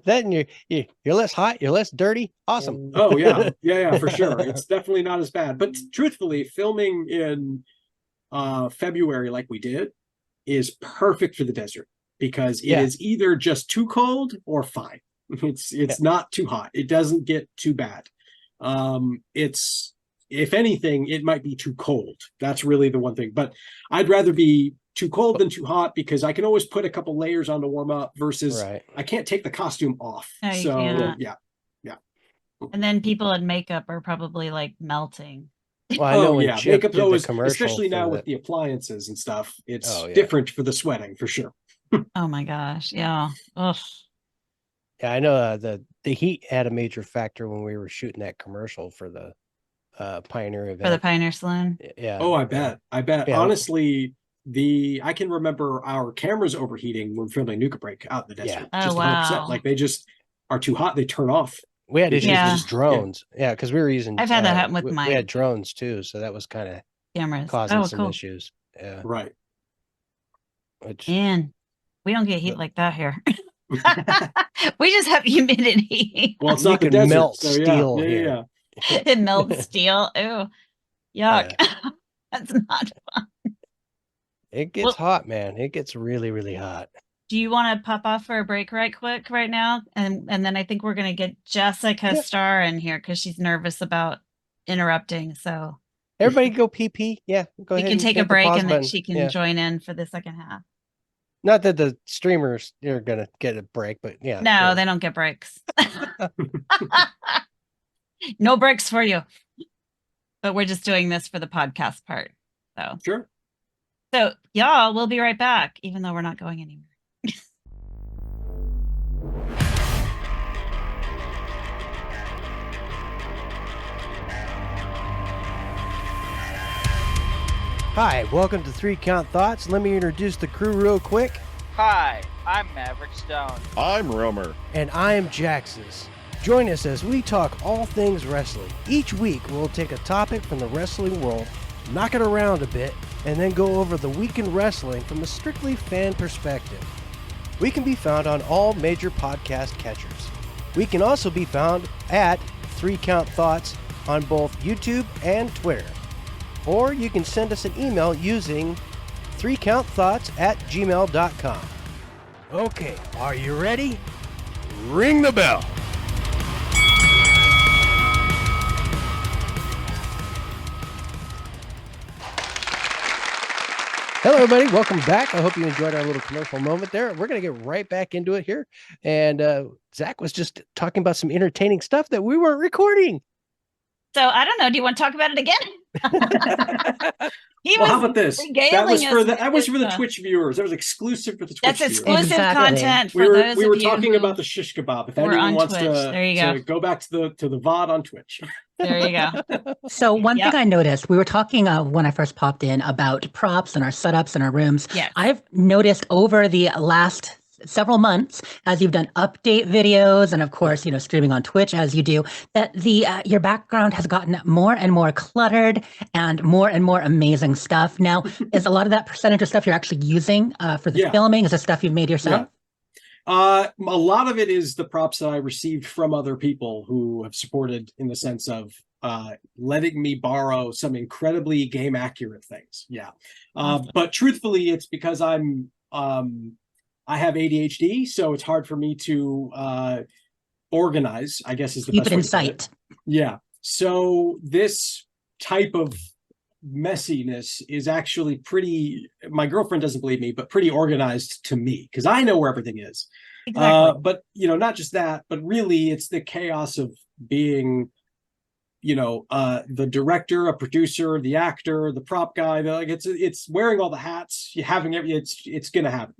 Then you're less hot, you're less dirty. Awesome. Oh yeah, for sure. It's definitely not as bad. But truthfully, filming in February like we did is perfect for the desert because it is either just too cold or fine. It's not too hot. It doesn't get too bad. It's, if anything, it might be too cold. That's really the one thing. But I'd rather be too cold than too hot because I can always put a couple layers on to warm up versus I can't take the costume off. No, so yeah. And then people in makeup are probably like melting. Well, I know when Chip makeup's did always, the commercial, especially now with the appliances and stuff, it's different for the sweating for sure. Oh my gosh, yeah. Ugh. Yeah, I know the heat had a major factor when we were shooting that commercial for the Pioneer event. For the Pioneer Saloon. Yeah. Oh, I bet. Yeah. Honestly, I can remember our cameras overheating when filming Nuka Break out in the desert. Oh, just wow. Like they just are too hot, they turn off. We had issues with drones. Yeah, because we were using. I've had that happen with mine. We had drones too, so that was kind of cameras causing some issues. Yeah. Right. And we don't get heat like that here. We just have humidity. Well, it's not the desert, melt steel here. It melts steel. Ew. Yuck. That's not fun. It gets hot, man. It gets really, really hot. Do you want to pop off for a break right quick right now? And then I think we're going to get Jessica Starr in here because she's nervous about interrupting. So everybody go pee. Yeah, go ahead. We can take a break and then she can join in for the second half. Not that the streamers are going to get a break, but yeah. No, they don't get breaks. No breaks for you. But we're just doing this for the podcast part. So sure. So y'all, we'll be right back, even though we're not going anywhere. Hi, welcome to 3 Count Thoughts. Let me introduce the crew real quick. Hi, I'm Maverick Stone. I'm Romer. And I am Jaxus. Join us as we talk all things wrestling. Each week, we'll take a topic from the wrestling world, knock it around a bit, and then go over the week in wrestling from a strictly fan perspective. We can be found on all major podcast catchers. We can also be found at 3 Count Thoughts on both YouTube and Twitter. Or you can send us an email using 3countthoughts@gmail.com. Okay, are you ready? Ring the bell. Hello, everybody. Welcome back. I hope you enjoyed our little commercial moment there. We're going to get right back into it here. And Zach was just talking about some entertaining stuff that we weren't recording. So I don't know. Do you want to talk about it again? How about this? That was for the Twitch viewers. That was exclusive for the Twitch viewers. That's exclusive content for those we were of you talking who about the shish kebab. If were anyone on wants Twitch. There you to go back to the VOD on Twitch. There you go. So one thing I noticed, we were talking when I first popped in about props and our setups and our rooms. Yes. I've noticed over the last several months, as you've done update videos and of course, streaming on Twitch as you do, that your background has gotten more and more cluttered and more amazing stuff. Now, is a lot of that percentage of stuff you're actually using for the filming? Is it stuff you've made yourself? A lot of it is the props that I received from other people who have supported in the sense of letting me borrow some incredibly game accurate things. But truthfully, it's because I have ADHD, so it's hard for me to organize, I guess is the best way to put it. Keep it in sight. Yeah. So this type of messiness is actually my girlfriend doesn't believe me, but pretty organized to me because I know where everything is. Exactly. But not just that, but really it's the chaos of being the director, a producer, the actor, the prop guy. It's wearing all the hats, it's gonna happen.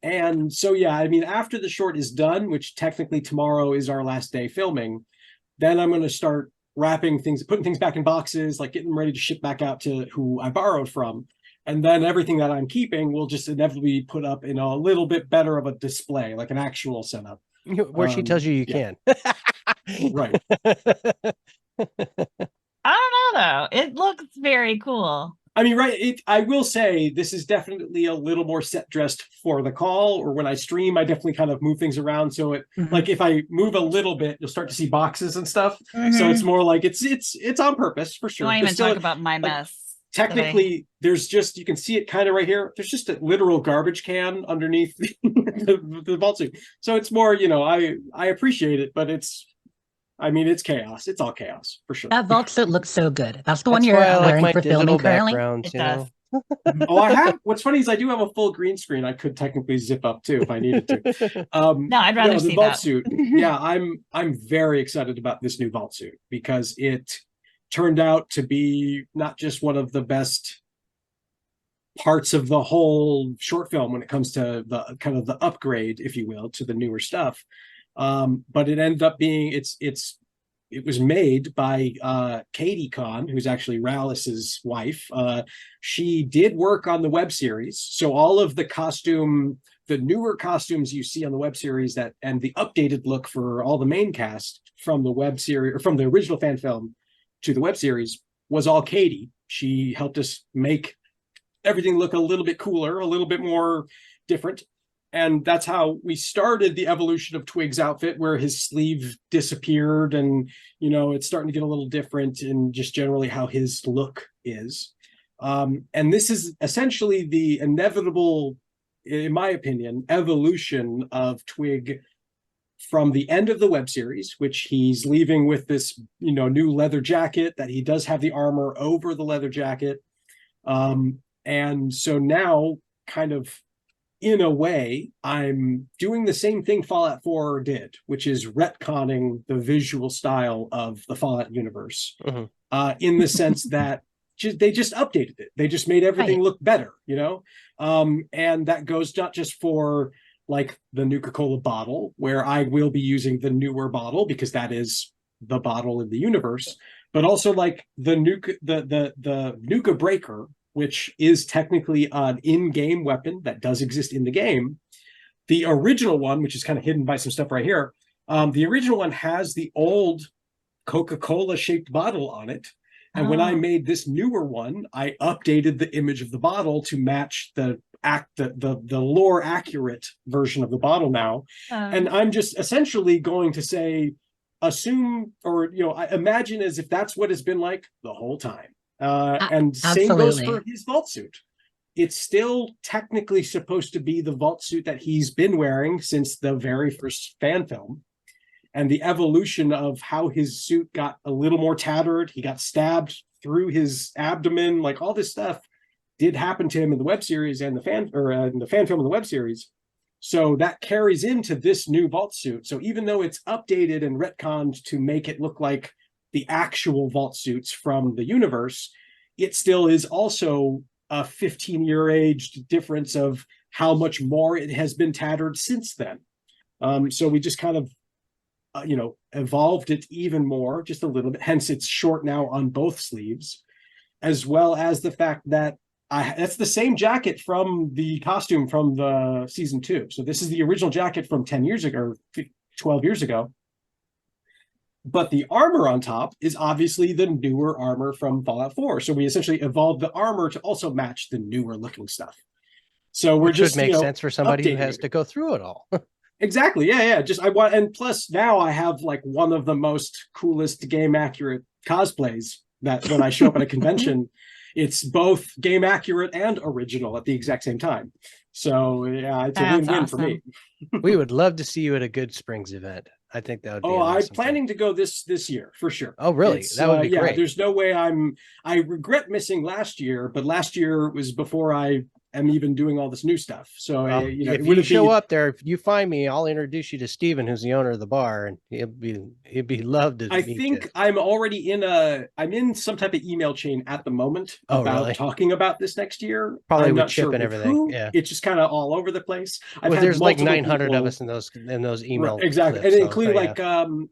And so after the short is done, which technically tomorrow is our last day filming, then I'm going to start wrapping things, putting things back in boxes, like getting them ready to ship back out to who I borrowed from. And then everything that I'm keeping will just inevitably put up in a little bit better of a display, like an actual setup. Where she tells you can. Right. I don't know, though. It looks very cool. I mean, right. I will say this is definitely a little more set dressed for the call, or when I stream, I definitely kind of move things around. So like if I move a little bit, you'll start to see boxes and stuff. So it's more like it's on purpose for sure. Don't even talk about my mess. Technically, there's just, you can see it kind of right here. There's just a literal garbage can underneath the vault suit. So it's more, I appreciate it, but it's chaos. It's all chaos for sure. That vault suit looks so good. That's the one you're wearing for filming currently. It does. I have. What's funny is I do have a full green screen. I could technically zip up too if I needed to. No, I'd rather see the vault that. suit. Yeah, I'm very excited about this new vault suit because it turned out to be not just one of the best parts of the whole short film when it comes to the kind of the upgrade, if you will, to the newer stuff. But it ended up being it was made by Katie Kahn, who's actually Rallis's wife. She did work on the web series, so all of the newer costumes you see on the web series and the updated look for all the main cast from the web series or from the original fan film to the web series was all Katie. She helped us make everything look a little bit cooler, a little bit more different. And that's how we started the evolution of Twig's outfit, where his sleeve disappeared and, it's starting to get a little different in just generally how his look is. And this is essentially the inevitable, in my opinion, evolution of Twig from the end of the web series, which he's leaving with this, new leather jacket that he does have the armor over the leather jacket. And so now kind of, in a way, I'm doing the same thing Fallout 4 did, which is retconning the visual style of the Fallout universe, in the sense that they just updated it. They just made everything look better, and that goes not just for like the Nuka-Cola bottle, where I will be using the newer bottle because that is the bottle in the universe, but also like the Nuka Breaker, which is technically an in-game weapon that does exist in the game. The original one, which is kind of hidden by some stuff right here, the original one has the old Coca-Cola shaped bottle on it. And when I made this newer one, I updated the image of the bottle to match the lore accurate version of the bottle now. And I'm just essentially going to say, assume, or, I imagine as if that's what it's been like the whole time. And same goes for his vault suit. It's still technically supposed to be the vault suit that he's been wearing since the very first fan film. And the evolution of how his suit got a little more tattered, he got stabbed through his abdomen, like all this stuff did happen to him in the web series and the fan film and the web series. So that carries into this new vault suit. So even though it's updated and retconned to make it look like the actual vault suits from the universe, it still is also a 15-year aged difference of how much more it has been tattered since then. So we just kind of, evolved it even more, just a little bit. Hence, it's short now on both sleeves, as well as the fact that that's the same jacket from the costume from the season 2. So this is the original jacket from 10 years ago, or 12 years ago. But the armor on top is obviously the newer armor from Fallout 4. So we essentially evolved the armor to also match the newer looking stuff. So we're just make sense for somebody who has to go through it all. Exactly. Yeah. And plus now I have like one of the most coolest game accurate cosplays that when I show up at a convention, it's both game accurate and original at the exact same time. So yeah, it's a win-win for me. We would love to see you at a Good Springs event. I think that would be I'm planning to go this year for sure. Oh, really? That would be great. There's no way I regret missing last year, but last year was before I am even doing all this new stuff. So if you show up there, if you find me, I'll introduce you to Steven, who's the owner of the bar, and he'd be loved to meet you. I think I'm already I'm in some type of email chain at the moment about talking about this next year. Probably with Chip and everything. Yeah, it's just kind of all over the place. There's like 900 of us in those emails. Right, exactly, and including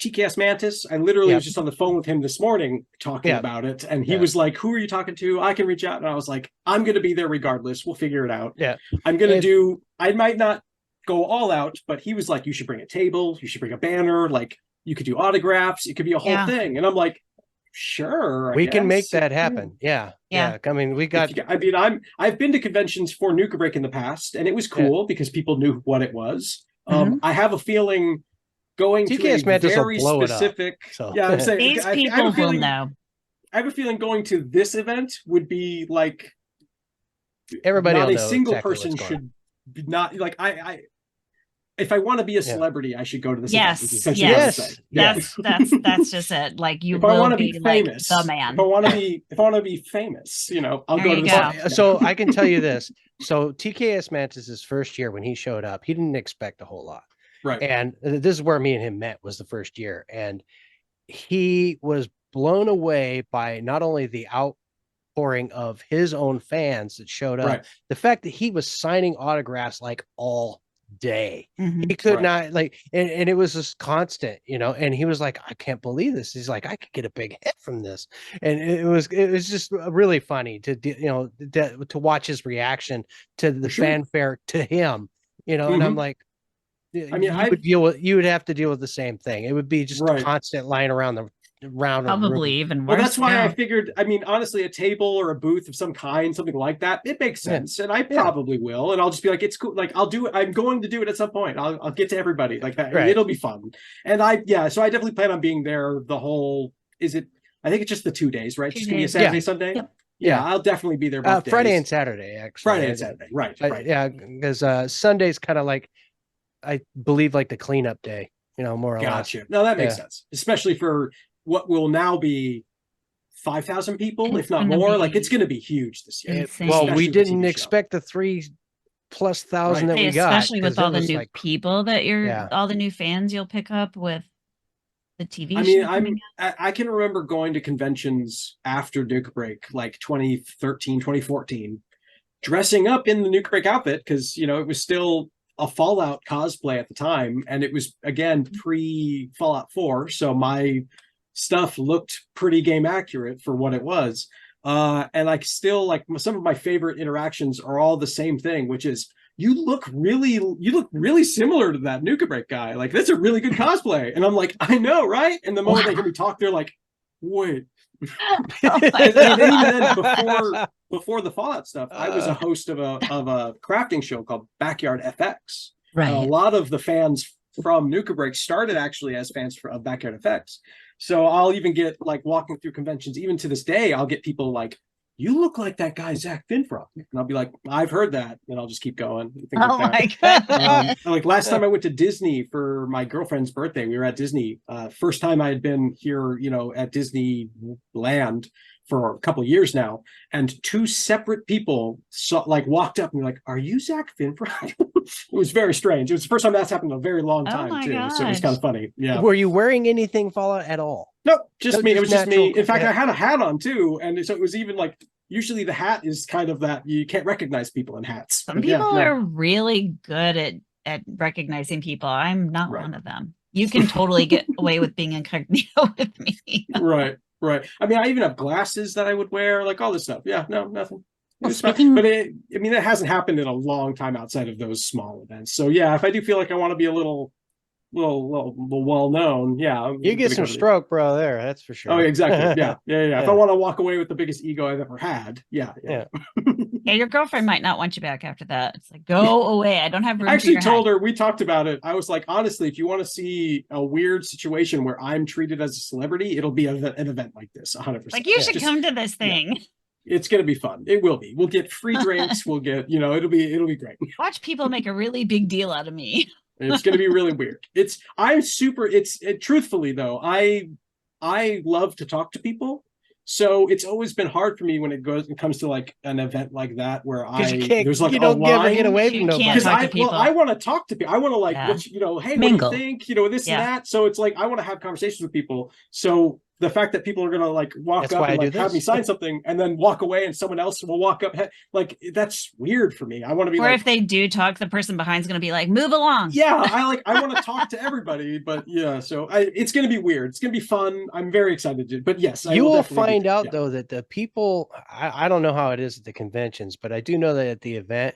TKS Mantis. I literally was just on the phone with him this morning talking about it, and he was like, "Who are you talking to? I can reach out." And I was like, "I'm going to be there regardless. We'll figure it out." Yeah, I'm going to do. I might not go all out, but he was like, "You should bring a table. You should bring a banner. Like, you could do autographs. It could be a whole thing." And I'm like, "Sure, we can make that happen." Yeah. I mean, I've been to conventions for Nuka Break in the past, and it was cool because people knew what it was. I have a feeling. Going TKS to a very specific, I'm saying these people will know. I have a feeling going to this event would be like everybody. Not a single person should be not like I. If I want to be a celebrity, I should go to this event. Yes. That's just it. Like you will be famous, like the man. If I want to be famous, I'll go to this event. So I can tell you this. So TKS Mantis's first year when he showed up, he didn't expect a whole lot. Right. And this is where me and him met, was the first year. And he was blown away by not only the outpouring of his own fans that showed up, the fact that he was signing autographs like all day. He could not and it was just constant, and he was like, "I can't believe this." He's like, "I could get a big hit from this." And it was just really funny to watch his reaction to the fanfare to him, and I'm like, I mean, you would have to deal with the same thing. It would be just a constant line around probably even worse. Well, that's why I figured, I mean, honestly, a table or a booth of some kind, something like that, it makes sense. And I probably will. And I'll just be like, it's cool. Like, I'll do it. I'm going to do it at some point. I'll get to everybody like that. Right. It'll be fun. And so I definitely plan on being there the whole, I think it's just the 2 days, right? Just gonna be a Saturday, Sunday. Yep. Yeah, I'll definitely be there both days. Friday and Saturday, actually. Friday and Saturday, right. Yeah, because Sunday's kind of like, I believe, like the cleanup day, more or less. Gotcha. No, that makes sense, especially for what will now be 5,000 people, if not more. Like, it's going to be huge this year. Well, we didn't expect the 3,000+ that we got, especially with all the new people that all the new fans you'll pick up with the TV. I mean, I can remember going to conventions after Nuka Break, like 2013, 2014, dressing up in the Nuka Break outfit because it was still a Fallout cosplay at the time, and it was again pre Fallout 4, so my stuff looked pretty game accurate for what it was. And like still, like some of my favorite interactions are all the same thing, which is you look really similar to that Nuka Break guy. Like, that's a really good cosplay. And I'm like, I know, right? And the moment they hear me talk, they're like, wait. And then before the Fallout stuff, I was a host of a crafting show called Backyard FX. Right. A lot of the fans from Nuka Break started actually as fans of Backyard FX. So I'll even get, like, walking through conventions, even to this day, I'll get people like, you look like that guy, Zack Finfrock. And I'll be like, I've heard that. And I'll just keep going. Oh my god. Like last time I went to Disney for my girlfriend's birthday, we were at Disney. First time I had been here, at Disneyland for a couple of years now. And two separate people walked up and were like, are you Zack Finfrock? It was very strange. It was the first time that's happened in a very long time too. Gosh. So it was kind of funny. Yeah. Were you wearing anything Fallout at all? Nope, just me. It was just me. In fact, yeah. I had a hat on too, and so it was even like usually the hat is kind of that you can't recognize people in hats. Some people are really good at recognizing people. I'm not one of them. You can totally get away with being incognito with me. Right. I mean, I even have glasses that I would wear, like all this stuff. Yeah, no, nothing. Well, But it hasn't happened in a long time outside of those small events. So yeah, if I do feel like I want to be a little well known, yeah, You get some stroke, bro. There, that's for sure. Oh, exactly. Yeah. If I want to walk away with the biggest ego I've ever had, yeah. Yeah, your girlfriend might not want you back after that. It's like, go away. I don't have room. I actually for your told head. her, we talked about it. I was like, honestly, if you want to see a weird situation where I'm treated as a celebrity, it'll be an event like this, 100%. Like, you should come to this thing. Yeah. It's going to be fun. It will be. We'll get free drinks. We'll get, it'll be great. Watch people make a really big deal out of me. It's going to be really weird. Truthfully though, I love to talk to people. So it's always been hard for me when it comes to like an event like that where there's like you don't ever get away from nobody. Because I want to talk to people. I want to like, hey, Mingle. what do you think? This and that. So it's like I want to have conversations with people. So the fact that people are going to like walk up and like have me sign something and then walk away and someone else will walk up, like that's weird for me. I want to be or if they do talk, the person behind's going to be like, move along. Yeah, I want to talk to everybody, but yeah, so it's going to be weird. It's going to be fun. I'm very excited to, but yes, you will find out though that the people, I don't know how it is at the conventions, but I do know that at the event,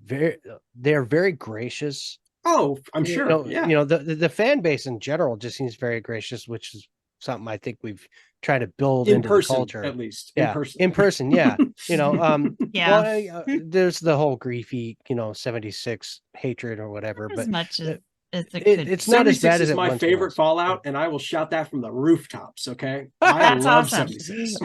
they're very gracious. Oh, I'm sure. The fan base in general just seems very gracious, which is something I think we've tried to build in into person, the culture, at least. Yeah, in person. Yeah, yeah. There's the whole griefy, 76 hatred or whatever, Not but as much as it's not as bad as it my once favorite was. Fallout, and I will shout that from the rooftops. Okay, I love awesome. 76.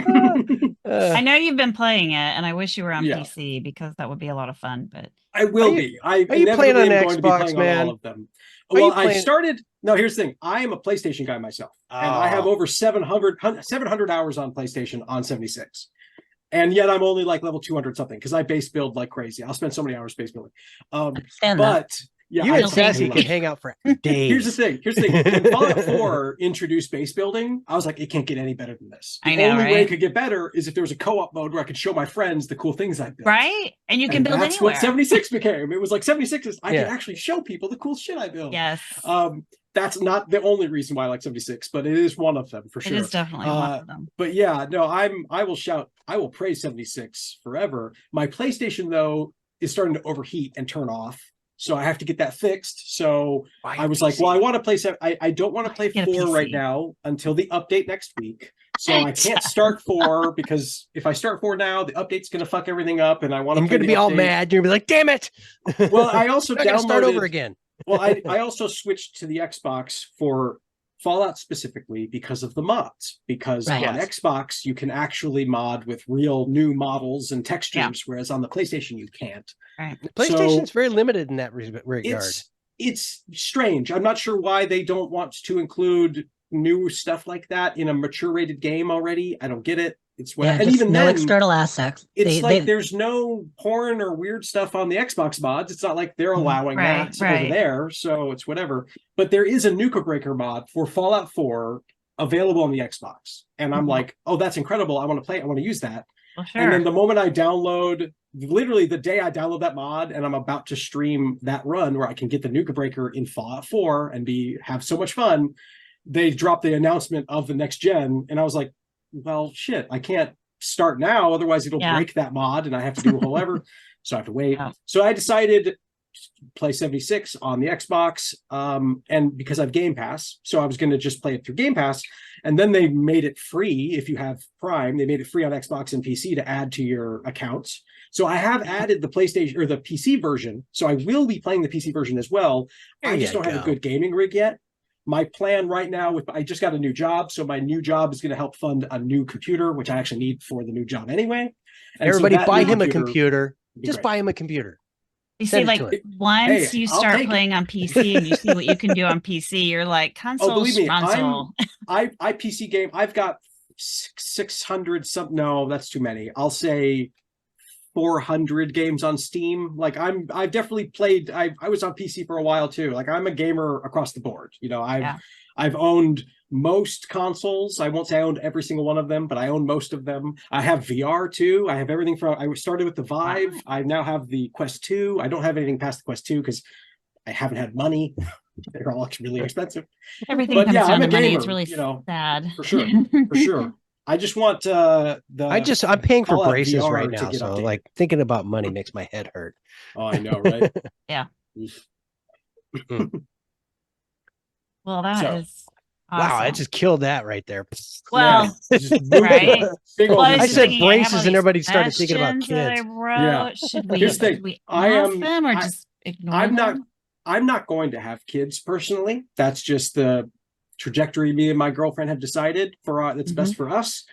I know you've been playing it, and I wish you were on PC because that would be a lot of fun. But I will be. Are you playing on Xbox, man? On all of them. Well, I started. No, here's the thing. I am a PlayStation guy myself, and I have over 700 hours on PlayStation on 76. And yet I'm only like level 200 something because I base build like crazy. I'll spend so many hours base building. But yeah, you and Sassy can hang out for days. Here's the thing. When Fallout 4 introduced base building, I was like, it can't get any better than this. The only way it could get better is if there was a co-op mode where I could show my friends the cool things I built. Right? And you can build that's anywhere. What 76 became. It was like 76 is I can actually show people the cool shit I built. Yes. That's not the only reason why I like 76, but it is one of them for sure. It is definitely one of them. But yeah, no, I will praise 76 forever. My PlayStation though is starting to overheat and turn off. So I have to get that fixed. So I was like, well, I want to play I don't want to play 4 right now until the update next week. So I can't start 4 because if I start 4 now, the update's going to fuck everything up, and I want to. I'm going to be all mad. You're going to be like, "Damn it!" Well, I also downloaded. Start over again. Well, I also switched to the Xbox for Fallout specifically because of the mods. Because on Xbox you can actually mod with real new models and textures, whereas on the PlayStation you can't. Right. PlayStation's very limited in that regard. It's strange. I'm not sure why they don't want to include new stuff like that in a mature rated game already. I don't get it. It's and even no then, external assets. It's there's no porn or weird stuff on the Xbox mods. It's not like they're allowing that over there, so it's whatever. But there is a Nuka Breaker mod for Fallout 4 available on the Xbox, and I'm like, oh, that's incredible! I want to play. I want to use that. Well, sure. And then the moment I download, literally the day I download that mod, and I'm about to stream that run where I can get the Nuka Breaker in Fallout 4 and have so much fun, they dropped the announcement of the next gen, and I was like, well, shit, I can't start now, otherwise it'll break that mod and I have to do whatever. So I have to wait. So I decided to play 76 on the Xbox, and because I have Game Pass, so I was going to just play it through Game Pass, and then they made it free. If you have Prime, they made it free on Xbox and PC to add to your accounts. So I have added the PlayStation or the PC version, so I will be playing the PC version as well. I just don't have a good gaming rig yet. My plan right now, I just got a new job, so my new job is going to help fund a new computer, which I actually need for the new job anyway. And Everybody that buy new him a computer. would be Just great. buy him a computer. You Send see, it to like him. once Hey, you I'll start take it. playing on PC and you see what you can do on PC, you're like, console, believe me, console. I PC game. I've got 600 some. No, that's too many. I'll say 400 games on Steam. Like I've definitely played. I was on PC for a while too. Like I'm a gamer across the board. You know, I've owned most consoles. I won't say I owned every single one of them, but I own most of them. I have VR too. I have everything from. I started with the Vive. Wow. I now have the Quest 2. I don't have anything past the Quest 2 because I haven't had money. They're all really expensive. Everything But comes yeah, down I'm to a money. gamer, It's really you know, sad. for sure, for sure. I just want I'm paying for Fallout braces VR right to now, get so updated. like thinking about money makes my head hurt. Oh, I know, right? Yeah. Oof. Well, that So, is Wow, awesome. I just killed that right there. Well, just moved right? it. Big Well, old I I was said thinking, I have all braces and these everybody started thinking about questions that I kids. wrote. Yeah. Should we, Here's the thing. should we I ask am- them or I- just ignore them? I'm not going to have kids personally. That's just the trajectory me and my girlfriend have decided for that's best for us.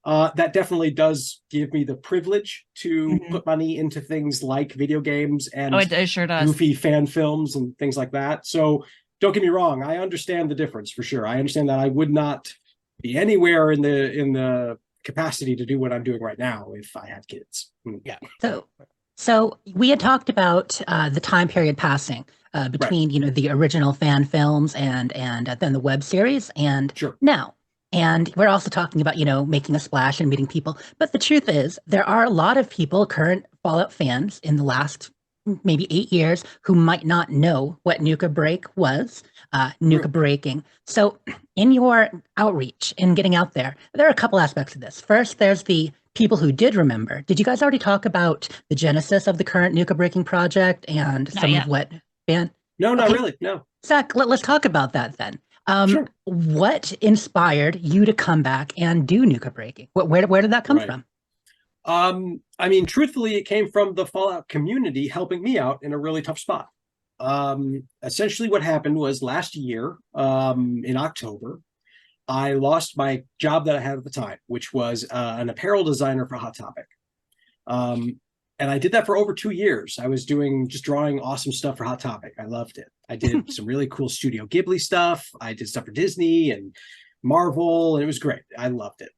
That definitely does give me the privilege to put money into things like video games and Oh, it sure does. goofy fan films and things like that. So don't get me wrong, I understand the difference for sure. I understand that I would not be anywhere in the capacity to do what I'm doing right now if I had kids. Yeah. So we had talked about the time period passing between the original fan films and then the web series and now. And we're also talking about making a splash and meeting people. But the truth is, there are a lot of people, current Fallout fans, in the last maybe 8 years who might not know what Nuka Break was, Nuka Breaking. So in your outreach and getting out there are a couple aspects of this. First, there's the people who did remember. Did you guys already talk about the genesis of the current Nuka Breaking project and some of what fan? No, not really. No. Zach, let's talk about that then. Sure. What inspired you to come back and do Nuka Breaking? Where did that come from? I mean, truthfully, it came from the Fallout community helping me out in a really tough spot. Essentially what happened was last year, in October, I lost my job that I had at the time, which was an apparel designer for Hot Topic. And I did that for over 2 years. I was just drawing awesome stuff for Hot Topic. I loved it. I did some really cool Studio Ghibli stuff. I did stuff for Disney and Marvel, and it was great. I loved it.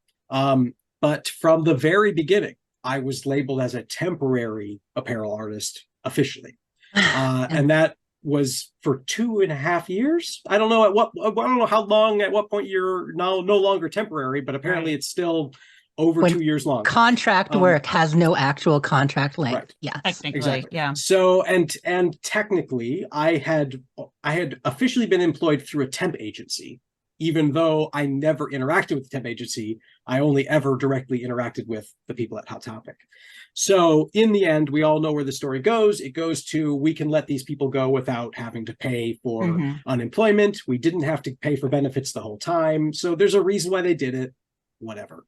But from the very beginning, I was labeled as a temporary apparel artist officially. And that was for 2.5 years. I don't know I don't know how long, at what point you're now no longer temporary, but apparently it's still over 2 years long. Contract work has no actual contract length. Right. Yeah, Technically, yeah. So and technically, I had officially been employed through a temp agency, even though I never interacted with the temp agency. I only ever directly interacted with the people at Hot Topic. So in the end, we all know where the story goes. It goes to, we can let these people go without having to pay for unemployment. We didn't have to pay for benefits the whole time. So there's a reason why they did it, whatever.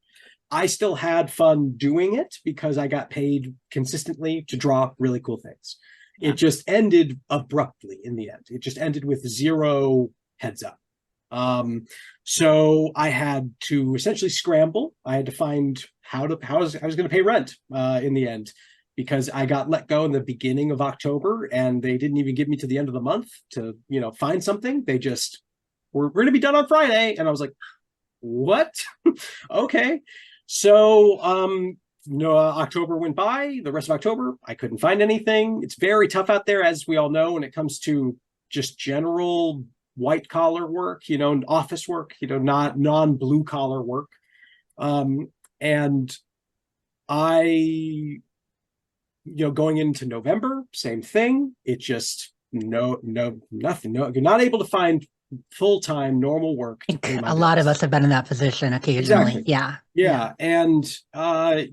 I still had fun doing it because I got paid consistently to draw really cool things. It just ended abruptly in the end. It just ended with zero heads up. So I had to essentially scramble. I had to find how I was going to pay rent in the end, because I got let go in the beginning of October and they didn't even give me to the end of the month to, find something. They just were going to be done on Friday. And I was like, what? Okay. So, October went by, the rest of October, I couldn't find anything. It's very tough out there, as we all know, when it comes to just general white collar work, office work, not non-blue collar work. And I, going into November, same thing. It just, nothing. No, you're not able to find full-time normal work to pay my a lot bills. of us have been in that position occasionally. Exactly. Yeah. And I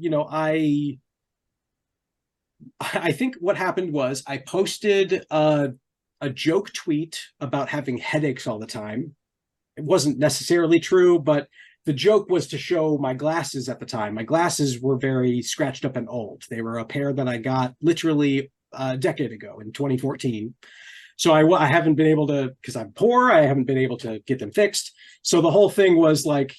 think what happened was I posted a joke tweet about having headaches all the time. It wasn't necessarily true, but the joke was to show my glasses at the time. My glasses were very scratched up and old. They were a pair that I got literally a decade ago in 2014. So I haven't been able to, because I'm poor, I haven't been able to get them fixed. So the whole thing was like,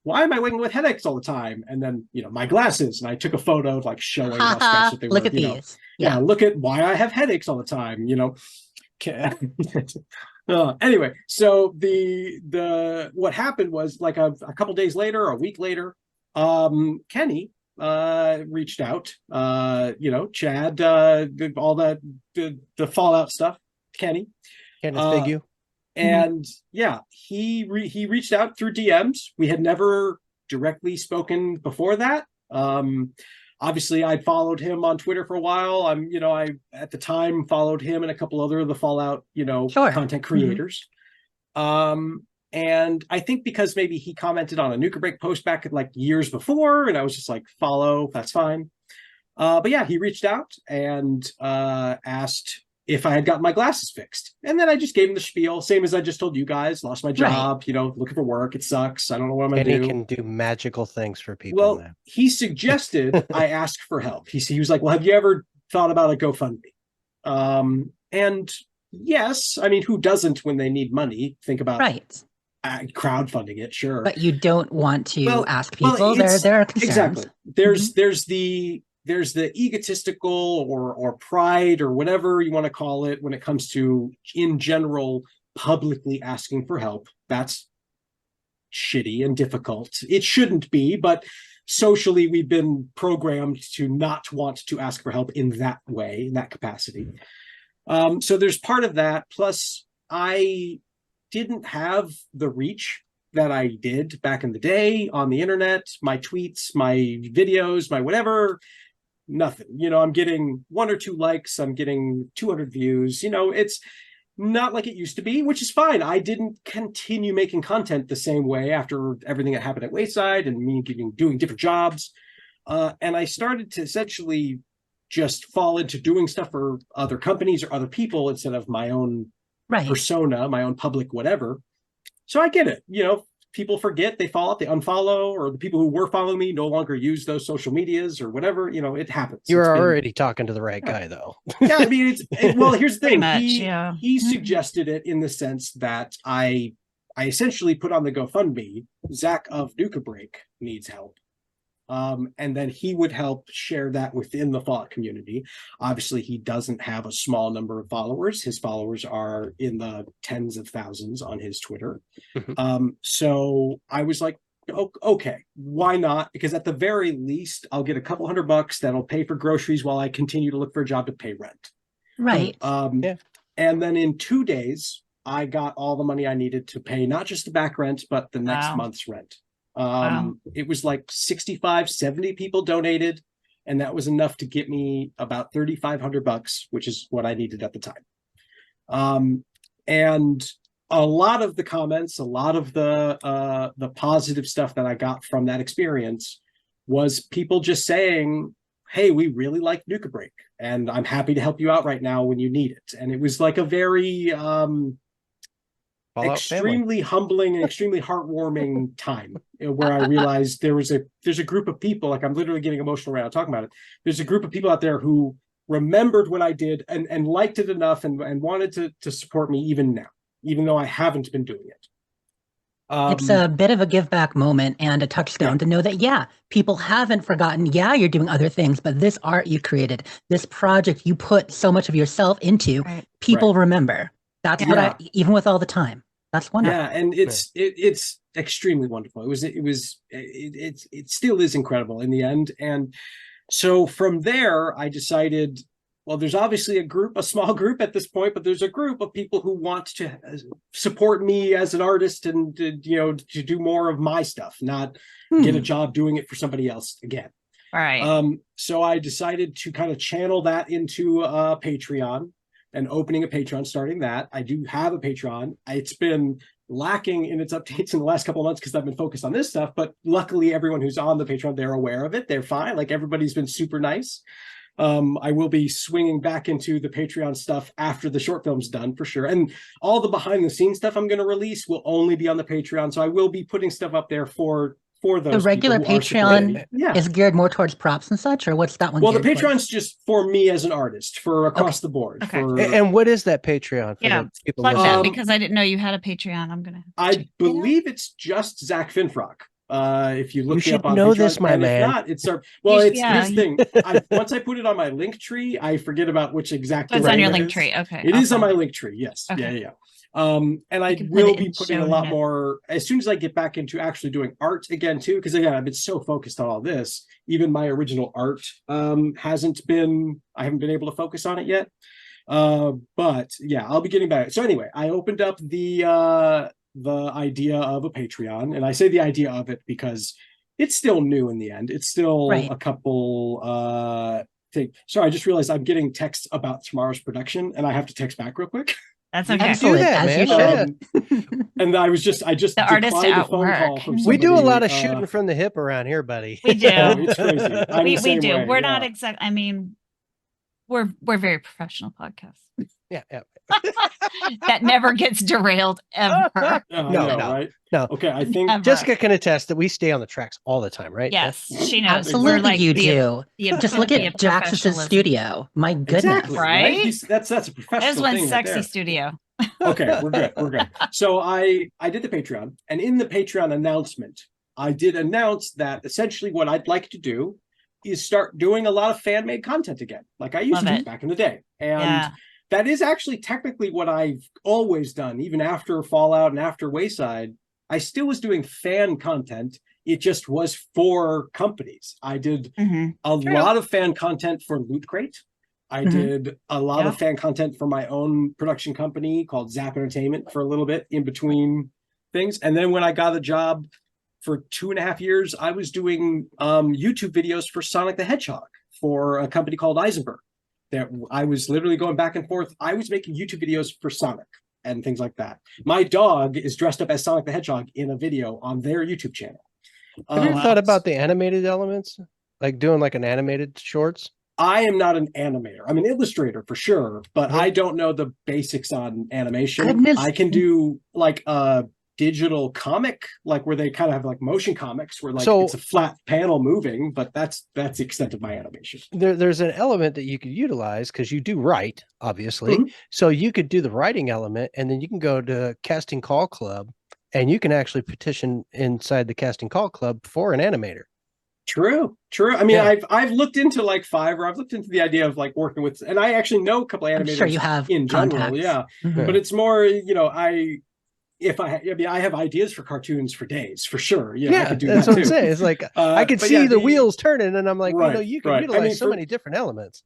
why am I waking with headaches all the time? And then, my glasses. And I took a photo of like showing how sketchy they were. Look at these. Yeah, look at why I have headaches all the time, Anyway, so the what happened was like a couple days later, a week later, Kenny reached out, Chad, all the Fallout stuff, Kenneth Figure. And he reached out through DMs. We had never directly spoken before that. Obviously I'd followed him on Twitter for a while. I at the time followed him and a couple other of the Fallout, content creators. And I think because maybe he commented on a Nuka Break post back like years before, and I was just like, follow, that's fine. But yeah, he reached out and asked if I had gotten my glasses fixed. And then I just gave him the spiel, same as I just told you guys, lost my job, looking for work. It sucks. I don't know what I'm going to do. He can do magical things for people. Well, now. He suggested I ask for help. He was like, well, have you ever thought about a GoFundMe? And yes, I mean, who doesn't when they need money? Think about crowdfunding it, sure. But you don't want to ask people. There are concerns. Exactly. There's the egotistical or pride or whatever you want to call it when it comes to, in general, publicly asking for help. That's shitty and difficult. It shouldn't be, but socially we've been programmed to not want to ask for help in that way, in that capacity. So there's part of that. Plus, I didn't have the reach that I did back in the day on the internet, my tweets, my videos, my whatever. Nothing. I'm getting 1 or 2 likes. I'm getting 200 views. It's not like it used to be, which is fine. I didn't continue making content the same way after everything that happened at Wayside and me doing different jobs. And I started to essentially just fall into doing stuff for other companies or other people instead of my own persona, my own public whatever. So I get it. People forget, they fall out, they unfollow, or the people who were following me no longer use those social medias or whatever. It happens. You're already talking to the right guy, though. Yeah, I mean, well, here's the thing. Much, he suggested it in the sense that I essentially put on the GoFundMe, Zack of Nuka Break needs help. And then he would help share that within the Fallout community. Obviously, he doesn't have a small number of followers. His followers are in the tens of thousands on his Twitter. So I was like, okay, why not? Because at the very least, I'll get a couple $100 that'll pay for groceries while I continue to look for a job to pay rent. Right. And then in 2 days, I got all the money I needed to pay not just the back rent, but the next month's rent. It was like 65, 70 people donated, and that was enough to get me about $3,500, which is what I needed at the time. And a lot of the comments, a lot of the positive stuff that I got from that experience was people just saying, hey, we really like Nuka Break, and I'm happy to help you out right now when you need it. And it was like a very extremely humbling and extremely heartwarming time where I realized there's a group of people, like I'm literally getting emotional right now talking about it. There's a group of people out there who remembered what I did and liked it enough and wanted to support me even now, even though I haven't been doing it. It's a bit of a give back moment and a touchstone to know that, people haven't forgotten. You're doing other things, but this art you created, this project you put so much of yourself into, people remember. That's what even with all the time. That's wonderful. Yeah, and it's extremely wonderful. It still is incredible in the end. And so from there, I decided, well, there's obviously a small group at this point, but there's a group of people who want to support me as an artist and to do more of my stuff, not get a job doing it for somebody else again. Right. So I decided to kind of channel that into Patreon. And opening a Patreon, starting that. I do have a Patreon. It's been lacking in its updates in the last couple of months because I've been focused on this stuff, but luckily everyone who's on the Patreon, they're aware of it. They're fine. Like everybody's been super nice. I will be swinging back into the Patreon stuff after the short film's done for sure. And all the behind the scenes stuff I'm going to release will only be on the Patreon. So I will be putting stuff up there for those. The regular Patreon is geared more towards props and such, or what's that one? Well, the Patreon's just for me as an artist, for across the board. Okay. And what is that Patreon? Plug that because I didn't know you had a Patreon. I believe it's just Zack Finfrock. If you look me should up on know Patreon, this, my and man. If not, it's our well. It's Yeah. here's the thing. Once I put it on my link tree, I forget about which exact. So it's on your link tree. Okay. It is on awesome. my link tree. Yes. Okay. Yeah. And I can put will it be in putting a show lot notes. more as soon as I get back into actually doing art again too. Because again, I've been so focused on all this. Even my original art hasn't been. I haven't been able to focus on it yet. But yeah, I'll be getting back. So anyway, I opened up the idea of a Patreon, and I say the idea of it because it's still new in the end. It's still a couple things. Sorry, I just realized I'm getting texts about tomorrow's production, and I have to text back real quick. That's okay. Do that, man. And I just The artists declined a at phone work. call from We somebody. do a lot of shooting from the hip around here, buddy. We do. Oh, it's crazy. I'm the we same do. way, We're yeah. not exact. I mean, we're very professional podcasts. Yeah. That never gets derailed ever. No, right? No. Okay, I think Ever. Jessica can attest that we stay on the tracks all the time, right? Yes, she knows. Absolutely, We're like you the- do. the Just look epitome at of Jax's professionalism. studio. My goodness. exactly Right? That's a professional There's one thing right sexy there. studio. Okay, we're good. So I did the Patreon, and in the Patreon announcement, I did announce that essentially what I'd like to do is start doing a lot of fan-made content again, like I used Love to do it. back in the day. And Yeah. that is actually technically what I've always done, even after Fallout and after Wayside. I still was doing fan content. It just was for companies. I did Mhm. a True. lot of fan content for Loot Crate. I did a lot Yeah. of fan content for my own production company called Zack Entertainment for a little bit in between things. And then when I got a job for 2.5 years, I was doing YouTube videos for Sonic the Hedgehog for a company called Eisenberg. That I was literally going back and forth. I was making YouTube videos for Sonic and things like that. My dog is dressed up as Sonic the Hedgehog in a video on their YouTube channel. Have you ever thought about the animated elements? Like doing like an animated shorts? I am not an animator. I'm an illustrator for sure, but I don't know the basics on animation. Goodness. I can do like a digital comic, like where they kind of have like motion comics where like it's a flat panel moving, but that's the extent of my animation. There's an element that you could utilize because you do write, obviously. So you could do the writing element, and then you can go to Casting Call Club, and you can actually petition inside the Casting Call Club for an animator. True. I mean, I've looked into like Fiverr. I've looked into the idea of like working with, and I actually know a couple of animators. I'm sure you have in general, contacts. yeah. Mhm. But it's more, I have ideas for cartoons for days, for sure. I could do that's that what too. I'm saying. It's like I could see the wheels turning, and I'm like, you can utilize so many different elements.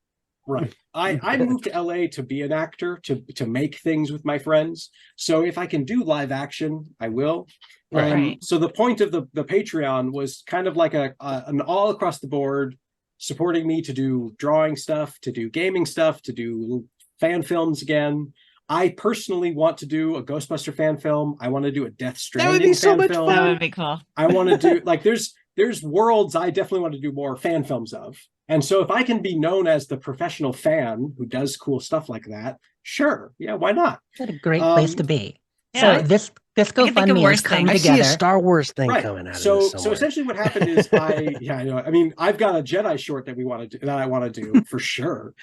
Right. I moved to LA to be an actor, to make things with my friends. So if I can do live action, I will. Right. So the point of the Patreon was kind of like an all across the board supporting me to do drawing stuff, to do gaming stuff, to do fan films again. I personally want to do a Ghostbuster fan film. I want to do a Death Stranding That would be so fan much film. fun. That would be cool. I want to do like there's worlds I definitely want to do more fan films of. And so if I can be known as the professional fan who does cool stuff like that, sure. Yeah, why not? That's a great place to be. Yeah. So this GoFundMe has come I see together. a Star Wars thing Right. coming out of So this somewhere. essentially what happened is I mean, I've got a Jedi short that I want to do for sure.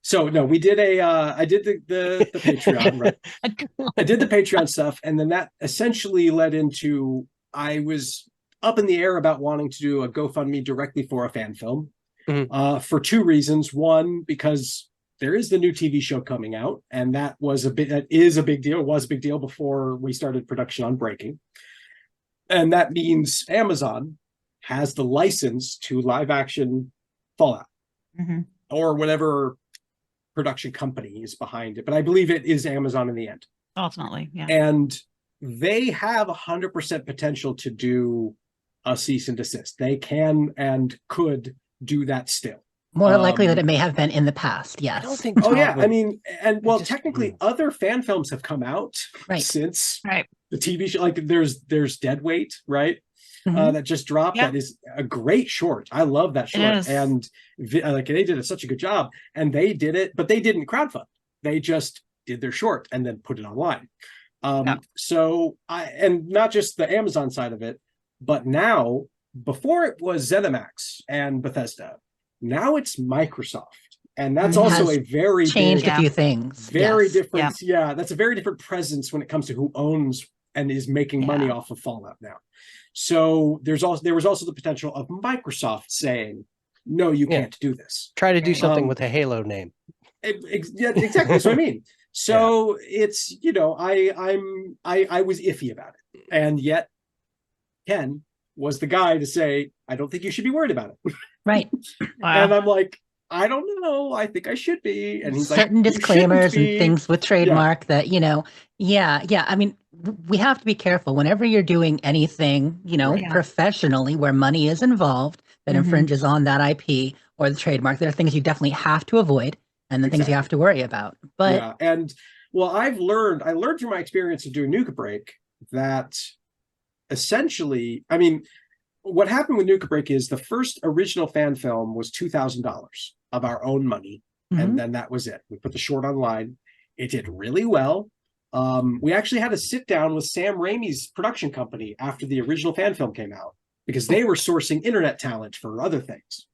So no, we did I did the Patreon, right? I did the Patreon stuff, and then that essentially led into I was up in the air about wanting to do a GoFundMe directly for a fan film. For two reasons. One, because there is the new TV show coming out, and that is a big deal. It was a big deal before we started production on Breaking. And that means Amazon has the license to live action Fallout or whatever production company is behind it. But I believe it is Amazon in the end. Ultimately, yeah. And they have 100% potential to do a cease and desist. They can and could do that still. More likely that it may have been in the past. Yes. I don't think. Oh yeah, I mean, and well, just- technically, other fan films have come out Right. since Right. the TV show. Like there's Deadweight, right? Mhm. That just dropped. Yeah. That is a great short. I love that short, is. and like they did such a good job. And they did it, but they didn't crowdfund. They just did their short and then put it online. So and not just the Amazon side of it, but now before it was ZeniMax and Bethesda. Now it's Microsoft, and that's also Has a very Changed big, a few things. very Yes. different. Yeah, that's a very different presence when it comes to who owns and is making money off of Fallout now. So there was also the potential of Microsoft saying, no, you can't do this. Try to do something with a Halo name. Yeah, exactly. That's what I mean. So it's, you know, I was iffy about it. And yet Ken was the guy to say, I don't think you should be worried about it. Right. Wow. And I'm like, I don't know. I think I should be. And he's certain like, disclaimers and things with trademark that, you know, I mean, we have to be careful whenever you're doing anything, you know, professionally where money is involved that infringes on that IP or the trademark. There are things you definitely have to avoid and the things you have to worry about. But and well, I learned through my experience of doing Nuka Break that essentially, I mean, what happened with Nuka Break is the first original fan film was $2,000 of our own money. And then that was it. We put the short online. It did really well. We actually had a sit down with Sam Raimi's production company after the original fan film came out because they were sourcing internet talent for other things.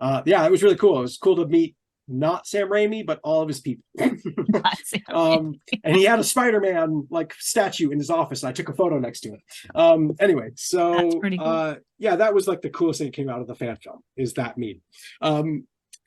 It was really cool. It was cool to meet not Sam Raimi, but all of his people. And he had a Spider-Man like statue in his office. And I took a photo next to it. Anyway, so that's pretty cool. That was like the coolest thing that came out of the fan film is that meeting.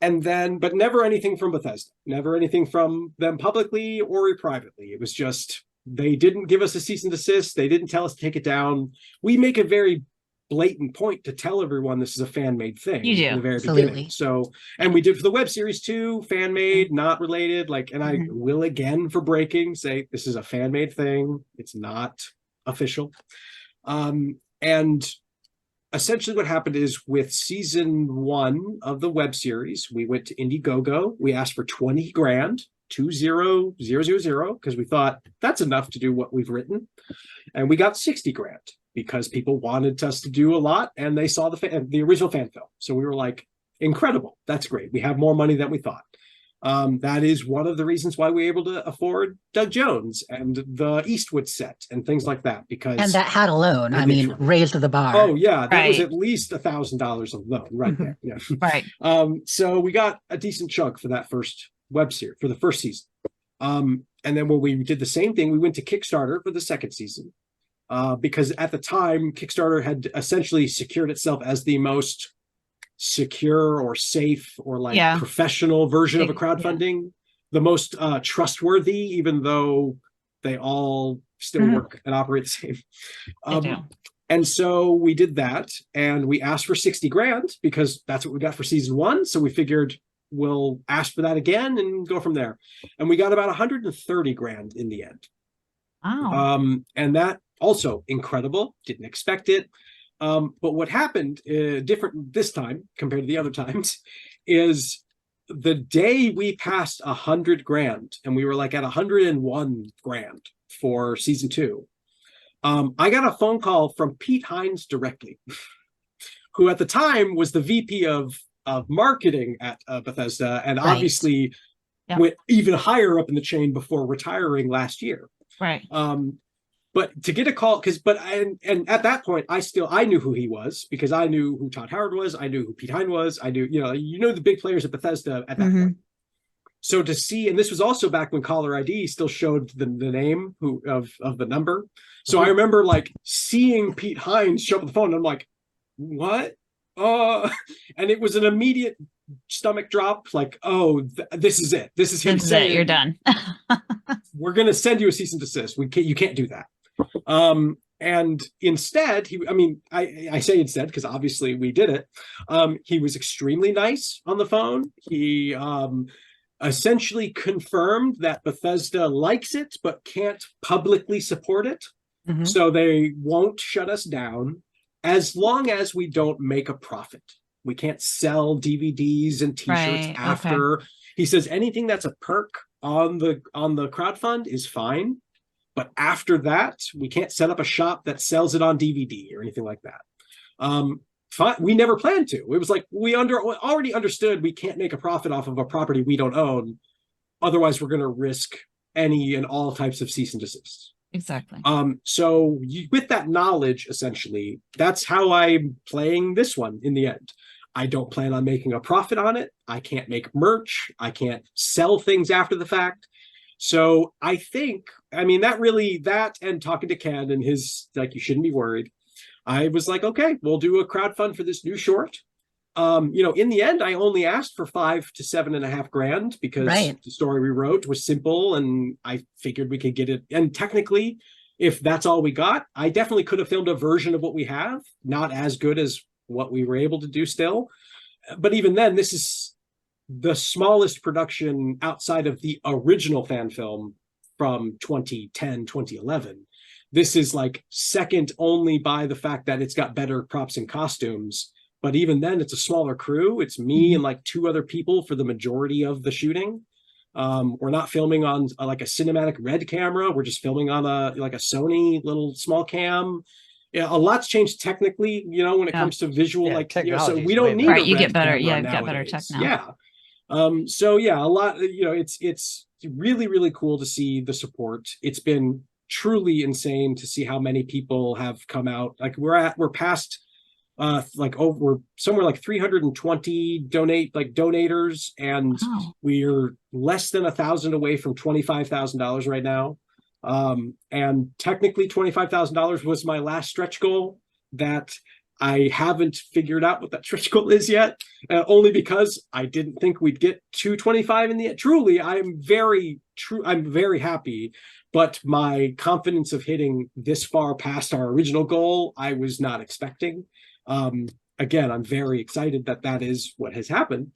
And then, but never anything from Bethesda, never anything from them publicly or privately. It was just, they didn't give us a cease and desist. They didn't tell us to take it down. We make a very blatant point to tell everyone this is a fan-made thing. You do. In the very Absolutely. beginning. So, and we did for the web series too, fan-made, not related. Like, and I will again for Breaking say this is a fan-made thing. It's not official. And essentially what happened is with season 1 of the web series, we went to Indiegogo. We asked for 20 grand, 20,000, because we thought that's enough to do what we've written. And we got 60 grand because people wanted us to do a lot and they saw the original fan film. So we were like, incredible. That's great. We have more money than we thought. That is one of the reasons why we were able to afford Doug Jones and the Eastwood set and things like that. Because and that hat alone, I mean, raised the bar. Oh yeah, that was at least $1,000 alone right there. Yeah, right. So we got a decent chunk for that first web series for the first season. And then when we did the same thing, we went to Kickstarter for the second season because at the time Kickstarter had essentially secured itself as the most secure or safe or like professional version of a crowdfunding, the most trustworthy, even though they all still work and operate the same. And so we did that and we asked for 60 grand because that's what we got for season 1. So we figured we'll ask for that again and go from there. And we got about 130 grand in the end. Wow. And that also incredible. Didn't expect it. But what happened different this time compared to the other times is the day we passed 100 grand and we were like at 101 grand for season 2. I got a phone call from Pete Hines directly, who at the time was the VP of marketing at Bethesda and obviously went even higher up in the chain before retiring last year. Right. But to get a call, and at that point, I knew who he was because I knew who Todd Howard was. I knew who Pete Hine was. I knew, the big players at Bethesda at that point. So to see, and this was also back when caller ID still showed the name of the number. So I remember like seeing Pete Hines show up on the phone and I'm like, what? And it was an immediate stomach drop. Like, oh, this is it. This is him saying, you're done. We're going to send you a cease and desist. You can't do that. And instead, I say instead because obviously we did it. He was extremely nice on the phone. He essentially confirmed that Bethesda likes it but can't publicly support it. So they won't shut us down as long as we don't make a profit. We can't sell DVDs and t-shirts after. Okay. He says anything that's a perk on the crowdfund is fine. But after that, we can't set up a shop that sells it on DVD or anything like that. We never planned to. It was like we already understood we can't make a profit off of a property we don't own. Otherwise, we're going to risk any and all types of cease and desists. Exactly. So with that knowledge, essentially, that's how I'm playing this one in the end. I don't plan on making a profit on it. I can't make merch. I can't sell things after the fact. So I think, I mean, that and talking to Ken and his, like, you shouldn't be worried. I was like, okay, we'll do a crowdfund for this new short. In the end, I only asked for $5 to $7.5 grand because the story we wrote was simple, and I figured we could get it. And technically, if that's all we got, I definitely could have filmed a version of what we have, not as good as what we were able to do still. But even then, this is the smallest production outside of the original fan film from 2010, 2011. This is like second only by the fact that it's got better props and costumes. But even then, it's a smaller crew. It's me and like 2 other people for the majority of the shooting. We're not filming on like a cinematic red camera. We're just filming on a Sony little small cam. Yeah, a lot's changed technically, when it comes to visual, so we don't need you get better. Yeah, you've got better tech now. Yeah. A lot, it's really, really cool to see the support. It's been truly insane to see how many people have come out. Like we're past we're somewhere like 320 donators, and we're less than 1,000 away from $25,000 right now. And technically $25,000 was my last stretch goal that I haven't figured out what that stretch goal is yet, only because I didn't think we'd get to 25 in the end. Truly, I'm very happy, but my confidence of hitting this far past our original goal, I was not expecting. Again, I'm very excited that is what has happened.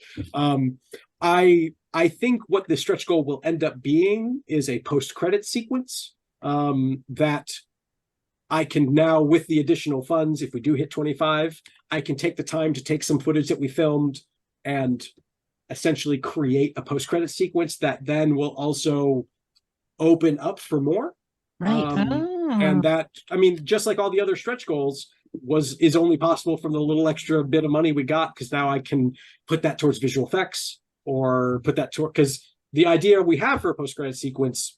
I think what the stretch goal will end up being is a post-credit sequence that I can now, with the additional funds, if we do hit 25, I can take the time to take some footage that we filmed and essentially create a post-credit sequence that then will also open up for more. And that, I mean, just like all the other stretch goals, is only possible from the little extra bit of money we got, because now I can put that towards visual effects, or put that toward, because the idea we have for a post-credit sequence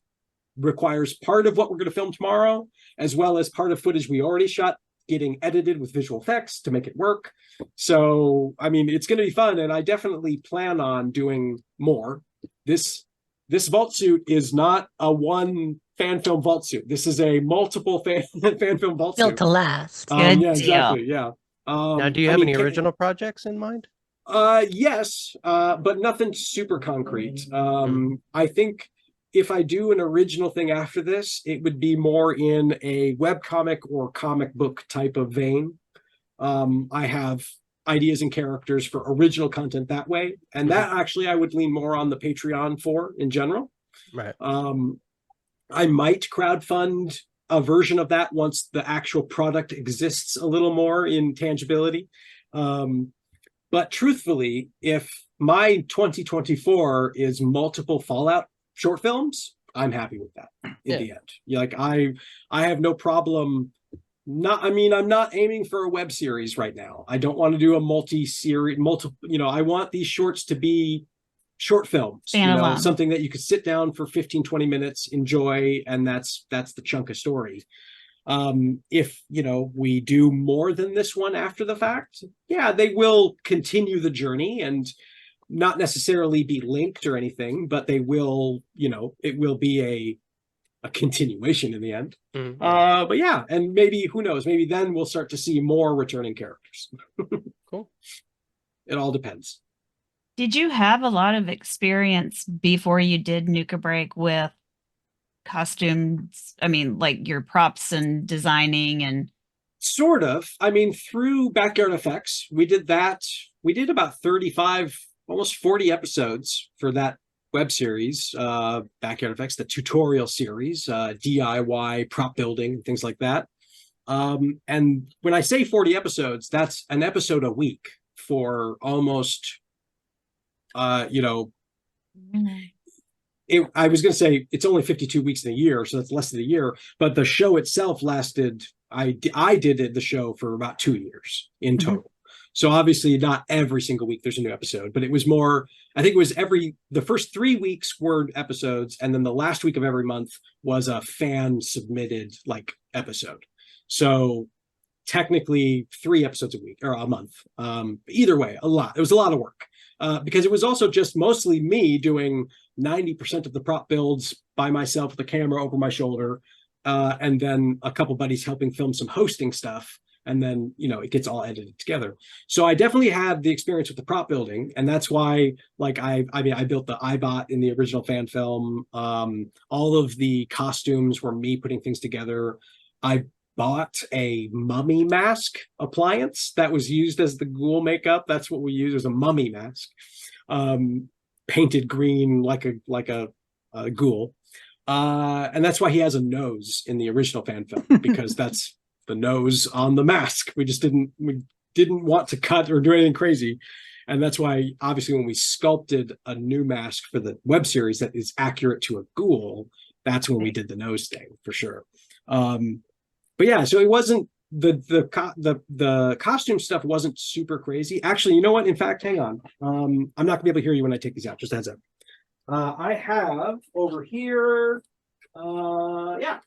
requires part of what we're going to film tomorrow, as well as part of footage we already shot getting edited with visual effects to make it work. So, I mean, it's going to be fun, and I definitely plan on doing more. This vault suit is not a one fan film vault suit. This is a multiple fan film vault suit. Built to last. Good deal. Exactly. Yeah. Now, do you have any original projects in mind? Yes, but nothing super concrete. I think if I do an original thing after this, it would be more in a webcomic or comic book type of vein. I have ideas and characters for original content that way, and that actually I would lean more on the Patreon for in general. Right. I might crowdfund a version of that once the actual product exists a little more in tangibility. But truthfully, if my 2024 is multiple Fallout short films, I'm happy with that in the end. Like I have no problem. I'm not aiming for a web series right now. I don't want to do a multi-series, I want these shorts to be short films, something that you could sit down for 15, 20 minutes, enjoy, and that's the chunk of story. If, we do more than this one after the fact, they will continue the journey and not necessarily be linked or anything, but they will, it will be a continuation in the end. But and maybe, who knows, maybe then we'll start to see more returning characters. Cool. It all depends. Did you have a lot of experience before you did Nuka Break with costumes? I mean, like your props and designing and... Sort of. I mean, through Backyard Effects, we did that. We did about 35, almost 40 episodes for that web series, Backyard Effects, the tutorial series, DIY prop building, things like that. And when I say 40 episodes, that's an episode a week for almost... I was going to say it's only 52 weeks in a year, so that's less than a year. But the show itself lasted. I did the show for about 2 years in total. So obviously, not every single week there's a new episode, but it was more. I think it was the first 3 weeks were episodes, and then the last week of every month was a fan submitted episode. So technically 3 episodes a week or a month. Either way, a lot. It was a lot of work. because it was also just mostly me doing 90% of the prop builds by myself with the camera over my shoulder, and then a couple buddies helping film some hosting stuff. And then, it gets all edited together. So I definitely had the experience with the prop building. And that's why, like, I built the iBot in the original fan film. All of the costumes were me putting things together. I bought a mummy mask appliance that was used as the ghoul makeup. That's what we used, was a mummy mask, painted green like a ghoul. And that's why he has a nose in the original fan film, because that's the nose on the mask. We didn't want to cut or do anything crazy. And that's why, obviously, when we sculpted a new mask for the web series that is accurate to a ghoul, that's when we did the nose thing, for sure. But yeah, so it wasn't the costume stuff wasn't super crazy. Actually, you know what? In fact, hang on. I'm not gonna be able to hear you when I take these out. Just a heads up. I have over here. Yeah.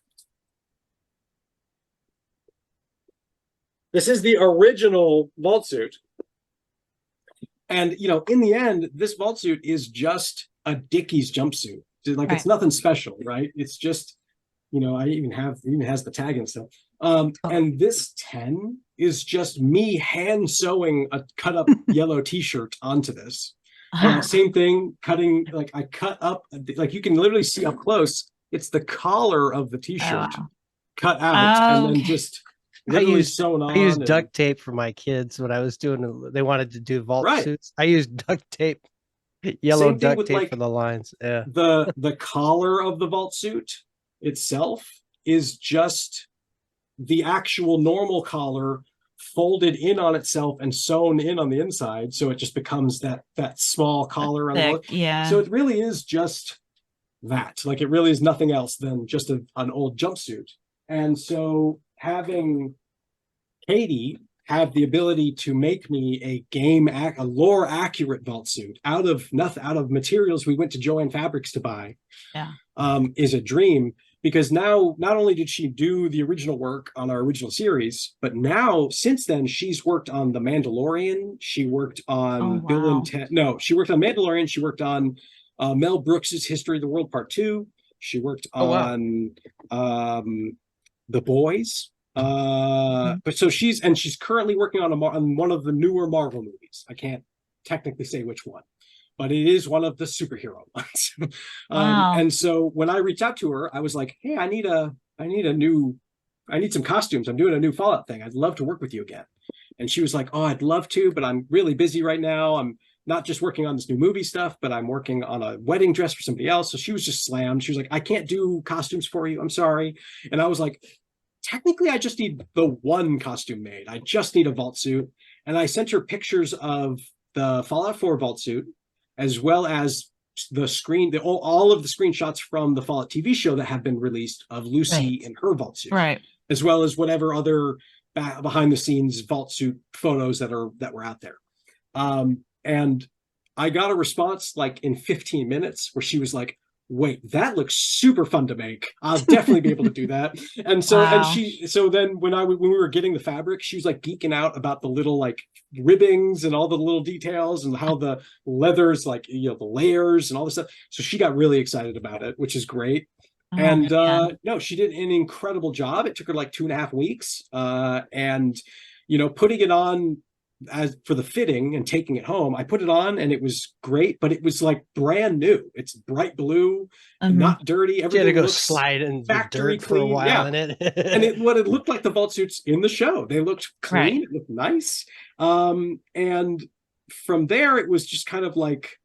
This is the original vault suit. And, in the end, this vault suit is just a Dickies jumpsuit. Like, It's nothing special, right? It's just, I even has the tag and stuff. And this 10 is just me hand sewing a cut up yellow t-shirt onto this. Same thing, cutting, like I cut up, like you can literally see up close, it's the collar of the t-shirt cut out and then just literally sewn on. I used duct tape for my kids when I was doing, they wanted to do vault suits. I used duct tape, yellow duct tape for the lines. Yeah. The collar of the vault suit itself is just the actual normal collar folded in on itself and sewn in on the inside, so it just becomes that small collar on the yeah. So it really is just that. Like, it really is nothing else than just an old jumpsuit. And so having Katie have the ability to make me a lore accurate vault suit out of materials we went to Joann Fabrics to buy, is a dream. Because now, not only did she do the original work on our original series, but now, since then, she's worked on The Mandalorian. She worked on Bill and Ted. No, she worked on Mandalorian. She worked on Mel Brooks's History of the World Part 2. She worked on The Boys. But so she's currently working on one of the newer Marvel movies. I can't technically say which one, but it is one of the superhero ones. And so when I reached out to her, I was like, hey, I need some costumes. I'm doing a new Fallout thing. I'd love to work with you again. And she was like, oh, I'd love to, but I'm really busy right now. I'm not just working on this new movie stuff, but I'm working on a wedding dress for somebody else. So she was just slammed. She was like, I can't do costumes for you. I'm sorry. And I was like, technically, I just need the one costume made. I just need a vault suit. And I sent her pictures of the Fallout 4 vault suit, as well as all of the screenshots from the Fallout TV show that have been released of Lucy in her vault suit, as well as whatever other behind the scenes vault suit photos that were out there. And I got a response like in 15 minutes where she was like, wait, that looks super fun to make. I'll definitely be able to do that. And so, then when we were getting the fabric, she was like geeking out about the little like ribbings and all the little details and how the leathers, like, the layers and all this stuff. So she got really excited about it, which is great. No, she did an incredible job. It took her like 2.5 weeks. And putting it on as for the fitting and taking it home, I put it on and it was great, but it was like brand new. It's bright blue, not dirty. Everything you had to go slide in the dirt for a while in it. And it looked like the vault suits in the show. They looked clean, it looked nice. And from there, it was just kind of like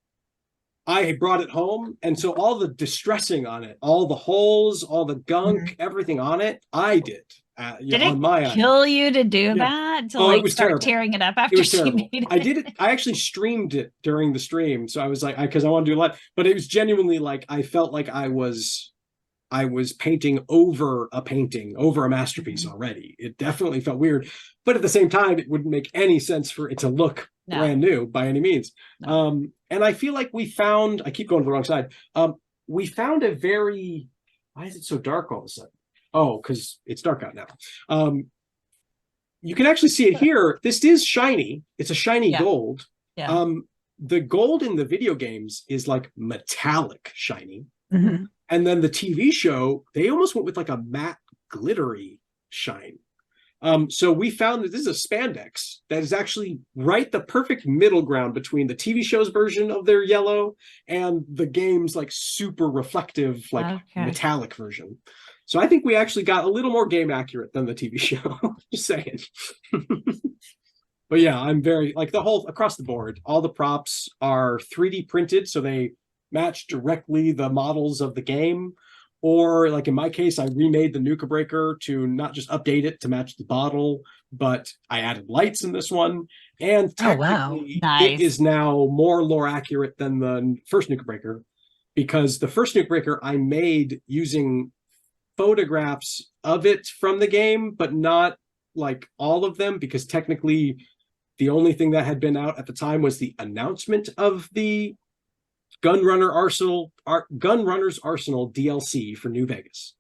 I brought it home, and so all the distressing on it, all the holes, all the gunk, everything on it, I did. Did it kill you to do that? To it was start terrible. Tearing it up after she made it? I did it. I actually streamed it during the stream. So I was like, because I want to do a lot, but it was genuinely like, I felt like I was painting over a masterpiece already. It definitely felt weird, but at the same time, it wouldn't make any sense for it to look brand new by any means. And I feel like I keep going to the wrong side. We found why is it so dark all of a sudden? Oh, because it's dark out now. You can actually see it here. This is shiny. It's a shiny gold. the gold in the video games is like metallic shiny. Mm-hmm. And then the TV show, they almost went with like a matte glittery shine. So we found that this is a spandex that is actually right the perfect middle ground between the TV show's version of their yellow and the game's like super reflective, like metallic version. So I think we actually got a little more game accurate than the TV show. Just saying. But yeah, I'm very like the whole across the board. All the props are 3D printed, so they match directly the models of the game. Or like in my case, I remade the Nuka Breaker to not just update it to match the bottle, but I added lights in this one. And technically, it is now more lore accurate than the first Nuka Breaker, because the first Nuka Breaker I made using photographs of it from the game, but not like all of them, because technically the only thing that had been out at the time was the announcement of the Gunrunner's Arsenal DLC for New Vegas.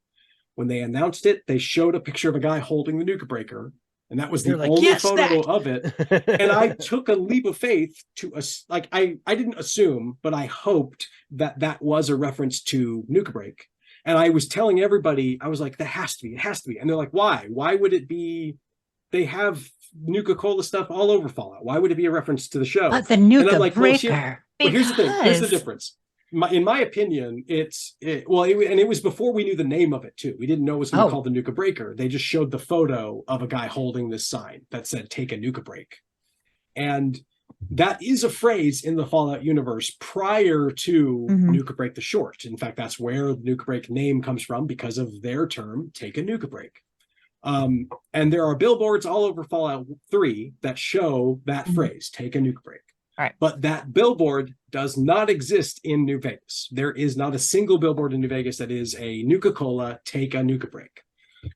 When they announced it, they showed a picture of a guy holding the Nuka Breaker, and that was the only photo of it. And I took a leap of faith to like I didn't assume, but I hoped that that was a reference to Nuka Break. And I was telling everybody, I was like, that has to be, it has to be. And they're like, why? Why would it be? They have Nuka-Cola stuff all over Fallout. Why would it be a reference to the show? But the Nuka and I'm like, Breaker. Well, here's the thing. Here's the difference. In my opinion, it was before we knew the name of it too. We didn't know it was going to be called the Nuka Breaker. They just showed the photo of a guy holding this sign that said "Take a Nuka Break," and that is a phrase in the Fallout universe prior to Nuka Break the short. In fact, that's where the Nuka Break name comes from, because of their term "Take a Nuka Break." And there are billboards all over Fallout 3 that show that phrase, "Take a Nuka Break." Right. But that billboard does not exist in New Vegas. There is not a single billboard in New Vegas that is a Nuka-Cola, "Take a Nuka Break."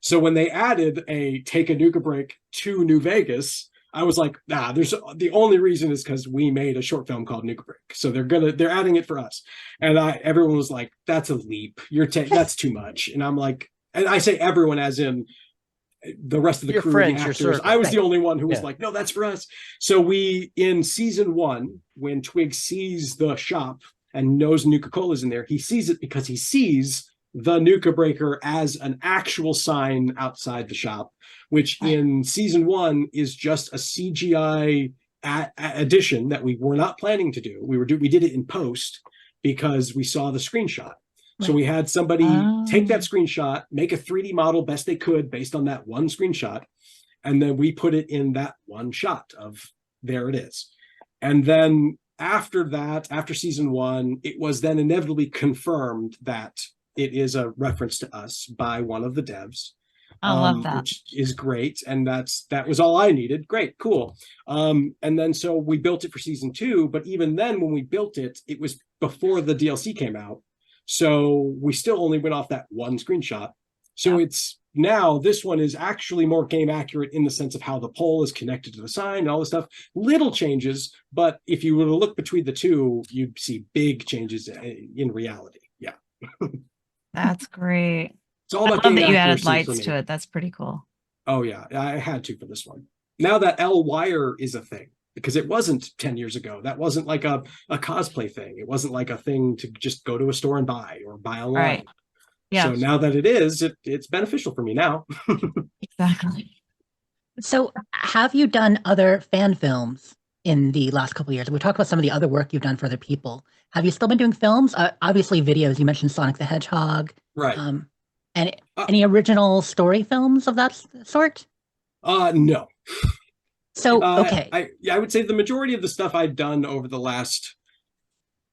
So when they added a "Take a Nuka Break" to New Vegas, I was like, there's the only reason is because we made a short film called Nuka Break. So they're adding it for us. And everyone was like, that's a leap. That's too much. And I'm like, and I say everyone as in the rest of the crew, friends, the actors. I was the only one who was like, no, that's for us. So we, in season 1, when Twig sees the shop and knows Nuka-Cola's in there, he sees it because he sees the Nuka Breaker as an actual sign outside the shop, which in season 1 is just a CGI addition that we were not planning to do. We did it in post because we saw the screenshot. So we had somebody take that screenshot, make a 3D model best they could based on that one screenshot, and then we put it in that one shot of there it is. And then after that, after season 1, it was then inevitably confirmed that it is a reference to us by one of the devs. I love that. Which is great. And that was all I needed. Great, cool. And then so we built it for season 2, but even then when we built it, it was before the DLC came out. So we still only went off that one screenshot. So it's now this one is actually more game accurate in the sense of how the pole is connected to the sign and all this stuff. Little changes, but if you were to look between the two, you'd see big changes in reality. Yeah. That's great. It's all about I love that you added accuracy lights to it. That's pretty cool. Oh yeah, I had to for this one. Now that L wire is a thing, because it wasn't 10 years ago. That wasn't like a cosplay thing. It wasn't like a thing to just go to a store and buy or buy online. Right. Yeah. So now that it is, it's beneficial for me now. Exactly. So have you done other fan films in the last couple of years? We talked about some of the other work you've done for other people. Have you still been doing films? Obviously videos. You mentioned Sonic the Hedgehog. Right. And any original story films of that sort? No. So, okay. I would say the majority of the stuff I've done over the last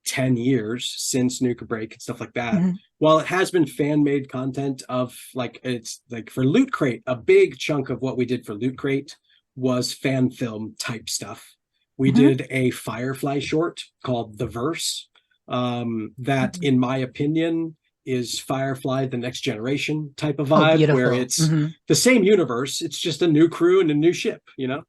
10 years since Nuka Break and stuff like that, while it has been fan-made content of like, it's like for Loot Crate, a big chunk of what we did for Loot Crate was fan film type stuff. We did a Firefly short called The Verse that, in my opinion, is Firefly the Next Generation type of vibe, where it's the same universe. It's just a new crew and a new ship, you know?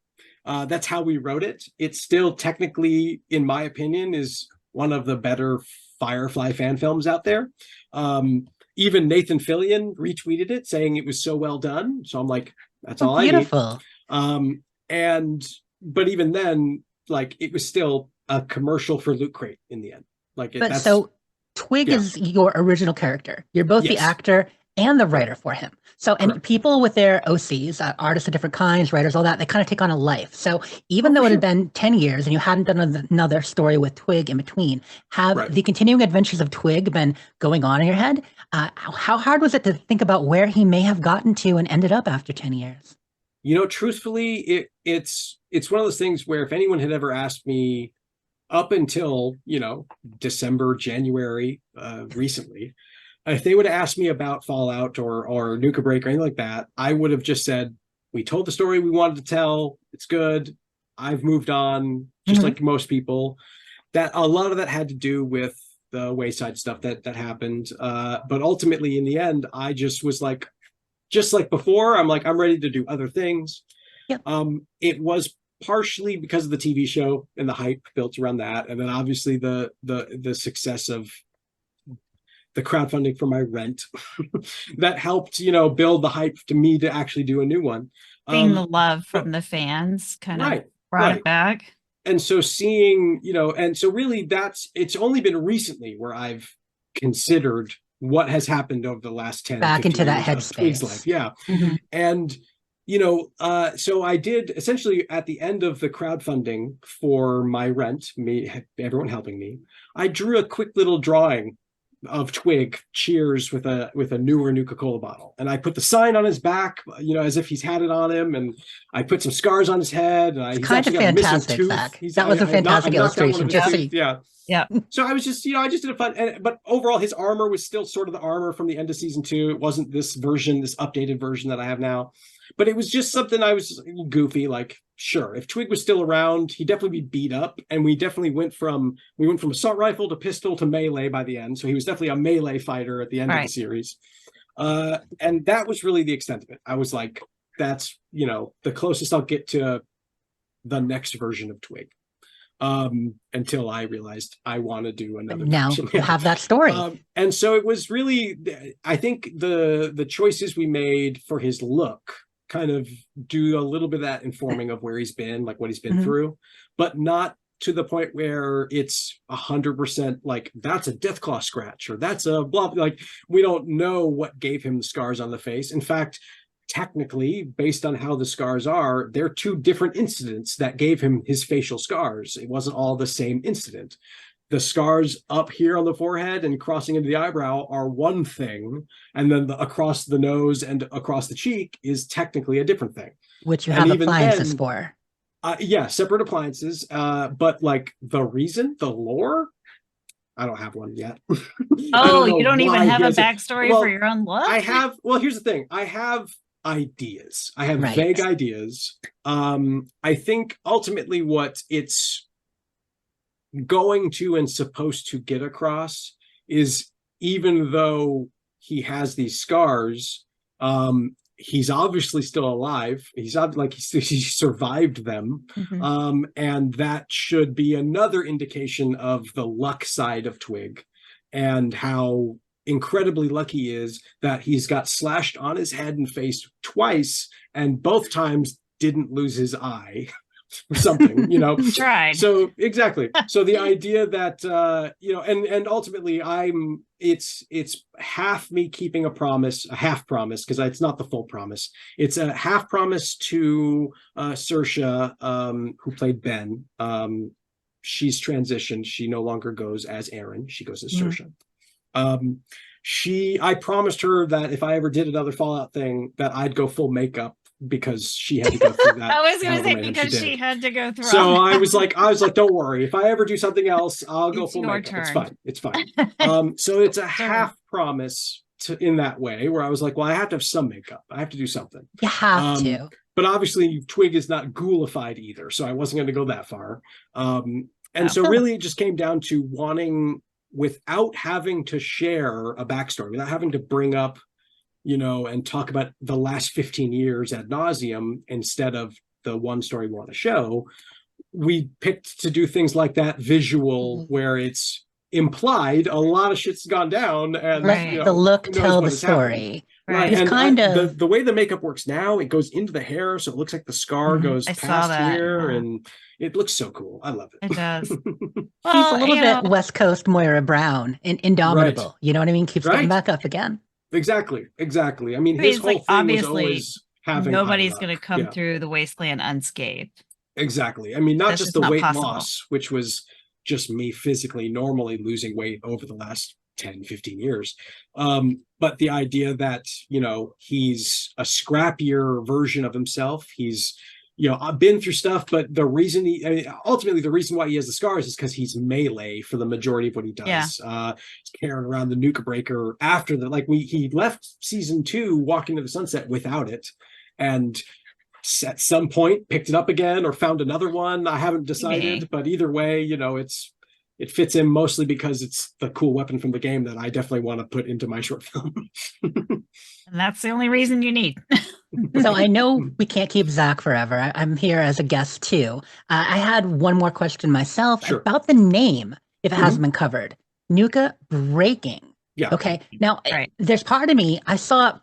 That's how we wrote it. It's still technically, in my opinion, is one of the better Firefly fan films out there. Even Nathan Fillion retweeted it saying it was so well done. So I'm like, that's all I need. Beautiful. But even then, like, it was still a commercial for Loot Crate in the end. Like, but so Twig is your original character. You're both the actor and the writer for him. So, and people with their OCs, artists of different kinds, writers, all that, they kind of take on a life. So even though it had been 10 years and you hadn't done another story with Twig in between, have the continuing adventures of Twig been going on in your head? How hard was it to think about where he may have gotten to and ended up after 10 years? You know, truthfully, it's one of those things where if anyone had ever asked me up until, you know, December, January, recently, if they would have asked me about Fallout or Nuka Break or anything like that, I would have just said, we told the story we wanted to tell. It's good. I've moved on, just like most people. That a lot of that had to do with the Wayside stuff that happened. But ultimately, in the end, I just was like, just like before, I'm like, I'm ready to do other things. Yep. It was partially because of the TV show and the hype built around that, and then obviously the success of the crowdfunding for my rent that helped, you know, build the hype to me to actually do a new one. Seeing the love from the fans kind of brought it back. And so seeing, you know, and so really it's only been recently where I've considered what has happened over the last 10 back into that headspace life. Yeah. And you know, so I did essentially at the end of the crowdfunding for my rent, everyone helping me, I drew a quick little drawing of Twig cheers with a newer Nuka-Cola bottle, and I put the sign on his back, you know, as if he's had it on him, and I put some scars on his head. And it's kind of fantastic, Zach. That was a fantastic illustration. Yeah. So I was just, you know, I just did a fun, but overall his armor was still sort of the armor from the end of season 2. It wasn't this updated version that I have now. But it was just something I was goofy, like, sure, if Twig was still around, he'd definitely be beat up. And we definitely went from assault rifle to pistol to melee by the end. So he was definitely a melee fighter at the end of the series. And that was really the extent of it. I was like, that's, you know, the closest I'll get to the next version of Twig. Until I realized I want to do another. Now you have that story. And so it was really, I think the choices we made for his look kind of do a little bit of that informing of where he's been, like what he's been through, but not to the point where it's 100% like that's a Deathclaw scratch or that's a blah. Like we don't know what gave him the scars on the face. In fact, technically, based on how the scars are, they're 2 different incidents that gave him his facial scars. It wasn't all the same incident. The scars up here on the forehead and crossing into the eyebrow are one thing, and then across the nose and across the cheek is technically a different thing. Which you have appliances for. Yeah, separate appliances. But like the reason, the lore, I don't have one yet. Oh, you don't even have a backstory for your own look? I have, well, here's the thing. I have ideas. I have vague ideas. I think ultimately what it's going to and supposed to get across is, even though he has these scars, he's obviously still alive. He's like he survived them. And that should be another indication of the luck side of Twig and how incredibly lucky he is that he's got slashed on his head and face twice, and both times didn't lose his eye or something, you know. Tried. So exactly. So the idea that you know, and ultimately it's half me keeping a half promise, because it's not the full promise. It's a half promise to Saoirse, who played Ben. She's transitioned. She no longer goes as Aaron. She goes as Saoirse. I promised her that if I ever did another Fallout thing, that I'd go full makeup, because she had to go through that. I was going to say, because she had to go through. So I was like, don't worry. If I ever do something else, I'll go full makeup. It's fine. So it's a half promise in that way, where I was like, well, I have to have some makeup. I have to do something. You have to. But obviously Twig is not ghoulified either, so I wasn't going to go that far. So really it just came down to wanting, without having to share a backstory, without having to bring up, you know, and talk about the last 15 years ad nauseum instead of the one story we want to show, we picked to do things like that visual, where it's implied a lot of shit's gone down, and you know, the look tell the story. Right. He's And kind of the way the makeup works now, it goes into the hair, so it looks like the scar goes I saw past that, here, yeah. and it looks so cool. I love it. It does. he's a Well, little you bit know, West Coast Moira Brown and indomitable. Right. You know what I mean? Keeps getting Right. back up again. Exactly. I mean, I mean, his it's whole like, thing was obviously, always having nobody's high going to luck. come Yeah, through the wasteland unscathed. exactly. I mean, not That's just just the not weight possible. loss, which was just me physically normally losing weight over the last 10, 15 years. But the idea that, he's a scrappier version of himself. He's, I've been through stuff, but ultimately the reason why he has the scars is because he's melee for the majority of what he does. Yeah. He's carrying around the Nuka Breaker after he left season 2 walking to the sunset without it. And at some point picked it up again or found another one. I haven't decided, but either way, it fits in mostly because it's the cool weapon from the game that I definitely want to put into my short film. And that's the only reason you need. So I know we can't keep Zach forever. I'm here as a guest too. I had one more question myself about the name, if it hasn't been covered. Nuka Breaking. Yeah. Okay. Now, there's part of me, I saw,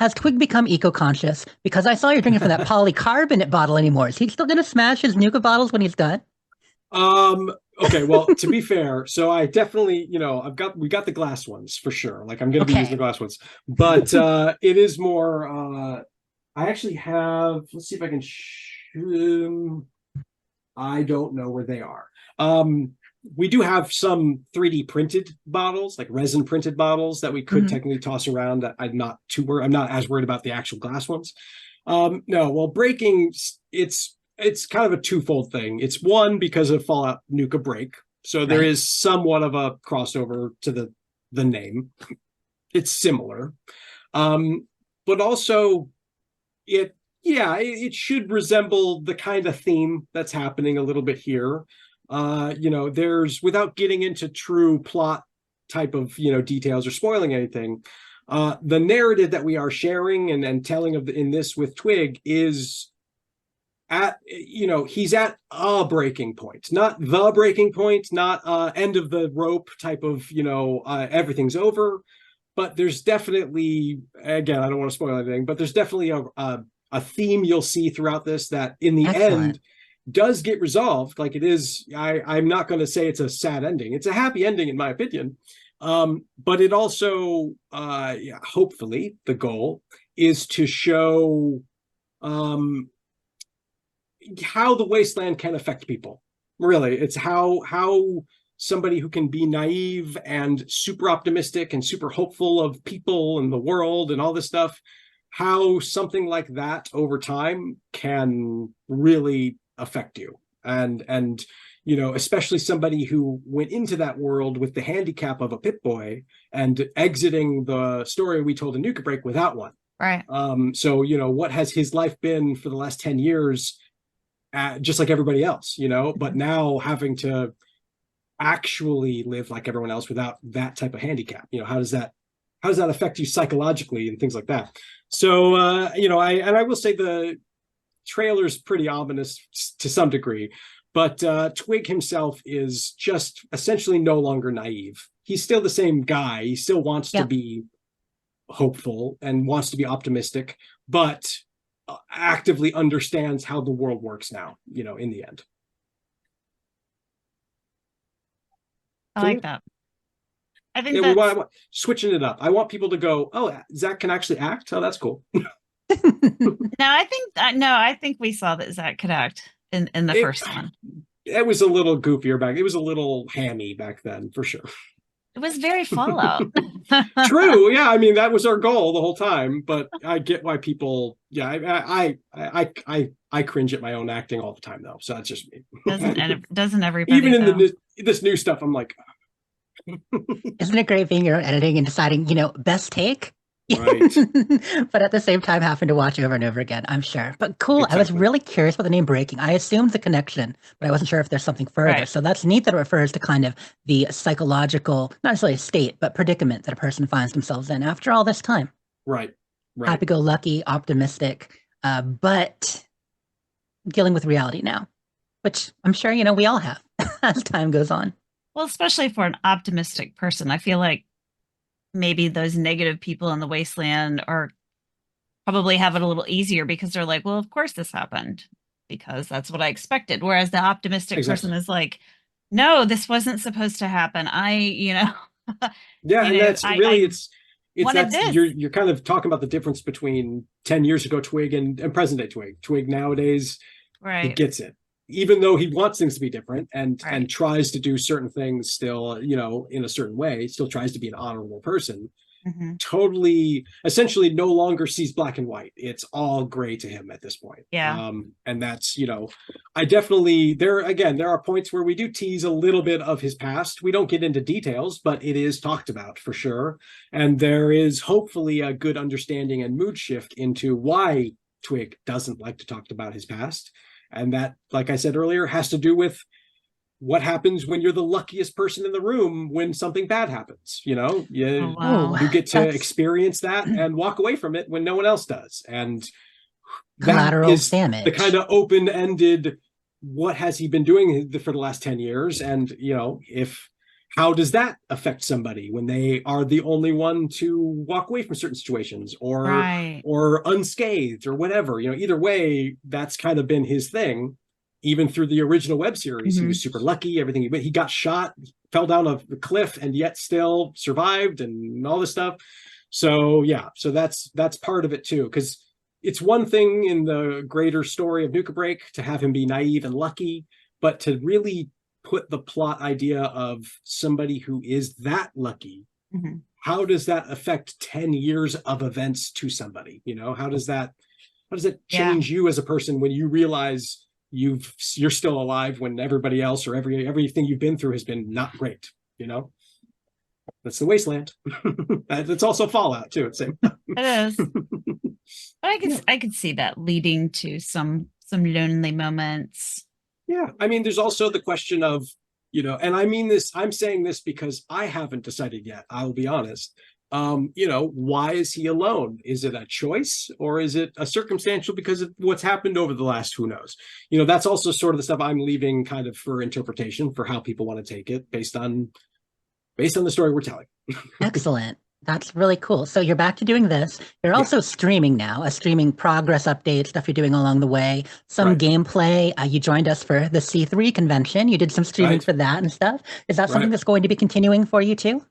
has Twig become eco-conscious? Because I saw you're drinking from that polycarbonate bottle anymore. Is he still going to smash his Nuka bottles when he's done? Okay, well, to be fair, so I definitely, we got the glass ones for sure. Like I'm going to be using the glass ones, but it is more. I actually have. Let's see if I can. I don't know where they are. We do have some 3D printed bottles, like resin printed bottles that we could technically toss around. That I'm not as worried about the actual glass ones. No, well, breaking it's kind of a twofold thing. It's one because of Fallout Nuka Break. So there is somewhat of a crossover to the name. It's similar. But also it should resemble the kind of theme that's happening a little bit here. There's, without getting into true plot type of, details or spoiling anything, the narrative that we are sharing and telling in this with Twig is he's at a breaking point, not the breaking point, not end of the rope type of, everything's over. But there's definitely, again, I don't want to spoil anything, but there's definitely a theme you'll see throughout this that in the end does get resolved. Like it is, I'm not going to say it's a sad ending. It's a happy ending in my opinion. But it also, hopefully the goal is to show, how the wasteland can affect people. Really, it's how somebody who can be naive and super optimistic and super hopeful of people and the world and all this stuff, how something like that over time can really affect you. And especially somebody who went into that world with the handicap of a Pip-Boy and exiting the story we told in Nuka Break without one. Right. So what has his life been for the last 10 years? Just like everybody else, but now having to actually live like everyone else without that type of handicap. How does that affect you psychologically and things like that? So, I will say the trailer's pretty ominous to some degree, but Twig himself is just essentially no longer naive. He's still the same guy. He still wants to be hopeful and wants to be optimistic, but actively understands how the world works now, in the end. I like that. I think switching it up. I want people to go, oh, Zach can actually act. Oh, that's cool. I think we saw that Zach could act in the first one. It was a little goofier back. It was a little hammy back then, for sure. It was very Fallout. True. Yeah. I mean, that was our goal the whole time, but I get why people, I cringe at my own acting all the time though. So that's just me. Doesn't everybody? Even in this new stuff, I'm like, isn't it great being your own editing and deciding, best take? Right. But at the same time, having to watch over and over again, I'm sure. But cool. Exactly. I was really curious about the name Breaking. I assumed the connection, but I wasn't sure if there's something further. Right. So that's neat that it refers to kind of the psychological, not necessarily state, but predicament that a person finds themselves in after all this time. Right. Happy-go-lucky, optimistic, but dealing with reality now, which I'm sure, we all have as time goes on. Well, especially for an optimistic person, I feel like maybe those negative people in the wasteland are probably have it a little easier because they're like, well, of course this happened because that's what I expected. Whereas the optimistic person is like, no, this wasn't supposed to happen. Yeah, and that's really it's that's you're kind of talking about the difference between 10 years ago Twig and present day Twig. Twig nowadays, he gets it. Even though he wants things to be different and tries to do certain things still, you know, in a certain way, still tries to be an honorable person. Totally, essentially no longer sees black and white. It's all gray to him at this point. Yeah. And that's, you know, I definitely, there are points where we do tease a little bit of his past. We don't get into details, but it is talked about for sure. And there is hopefully a good understanding and mood shift into why Twig doesn't like to talk about his past. And that, like I said earlier, has to do with what happens when you're the luckiest person in the room when something bad happens. You know, you get to experience that and walk away from it when no one else does. And collateral damage. The kind of open-ended, what has he been doing for the last 10 years? And, you know, how does that affect somebody when they are the only one to walk away from certain situations or unscathed or whatever? You know, either way, that's kind of been his thing. Even through the original web series, he was super lucky. Everything he got shot, fell down a cliff, and yet still survived, and all this stuff. So yeah, so that's part of it too, because it's one thing in the greater story of Nuka Break to have him be naive and lucky, but to really put the plot idea of somebody who is that lucky, how does that affect 10 years of events to somebody? You know, how does that change you as a person when you realize you're still alive when everybody else or everything you've been through has been not great? You know, that's the wasteland. It's also Fallout too. It is. But I could see that leading to some lonely moments. Yeah, I mean, there's also the question of, you know, and I mean this, I'm saying this because I haven't decided yet. I'll be honest. You know, why is he alone? Is it a choice or is it a circumstantial because of what's happened over the last, who knows? You know, that's also sort of the stuff I'm leaving kind of for interpretation for how people want to take it based on the story we're telling. Excellent. That's really cool. So you're back to doing this. You're also streaming now, a streaming progress update, stuff you're doing along the way, some gameplay. You joined us for the C3 convention. You did some streaming for that and stuff. Is that something that's going to be continuing for you too?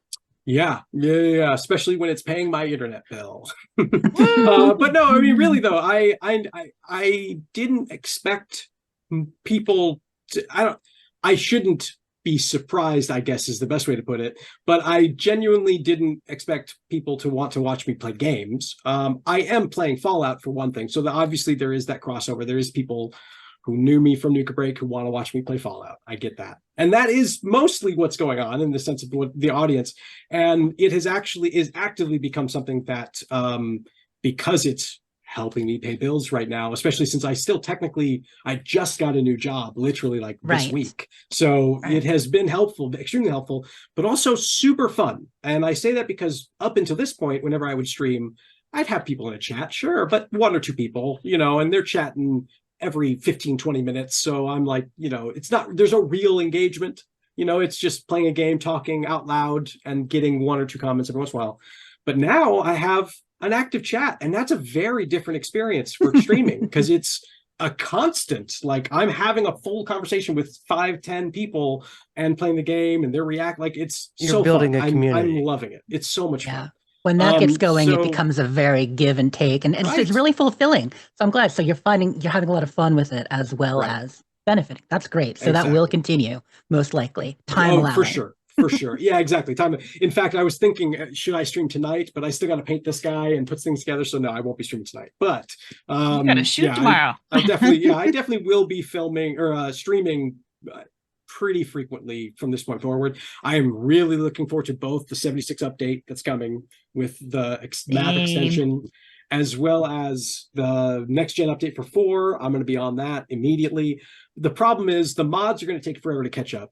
Yeah, especially when it's paying my internet bill. But no, I mean, really though, I didn't expect people to. I shouldn't be surprised, I guess is the best way to put it. But I genuinely didn't expect people to want to watch me play games. I am playing Fallout for one thing, so obviously there is that crossover. There is people who knew me from Nuka Break who want to watch me play Fallout. I get that. And that is mostly what's going on in the sense of what the audience. And it is actively become something that, because it's helping me pay bills right now, especially since I just got a new job literally like this week. So it has been helpful, extremely helpful, but also super fun. And I say that because up until this point, whenever I would stream, I'd have people in a chat, sure, but one or two people, you know, and they're chatting every 15, 20 minutes. So I'm like, you know, there's no real engagement, you know, it's just playing a game, talking out loud and getting one or two comments every once in a while. But now I have an active chat, and that's a very different experience for streaming because it's a constant, like I'm having a full conversation with 5-10 people and playing the game and they're like you're building fun. a community. I'm loving it. It's so much fun. When that gets going, it becomes a very give and take, and it's really fulfilling. So I'm glad. So you're having a lot of fun with it as well as benefiting. That's great. So that will continue, most likely. Time allowing. For sure. Yeah, exactly. Time. In fact, I was thinking, should I stream tonight? But I still got to paint this guy and put things together. So no, I won't be streaming tonight. But you gotta shoot tomorrow. I definitely will be filming or streaming pretty frequently from this point forward. I am really looking forward to both the 76 update that's coming with the map extension, as well as the next gen update for 4. I'm going to be on that immediately. The problem is the mods are going to take forever to catch up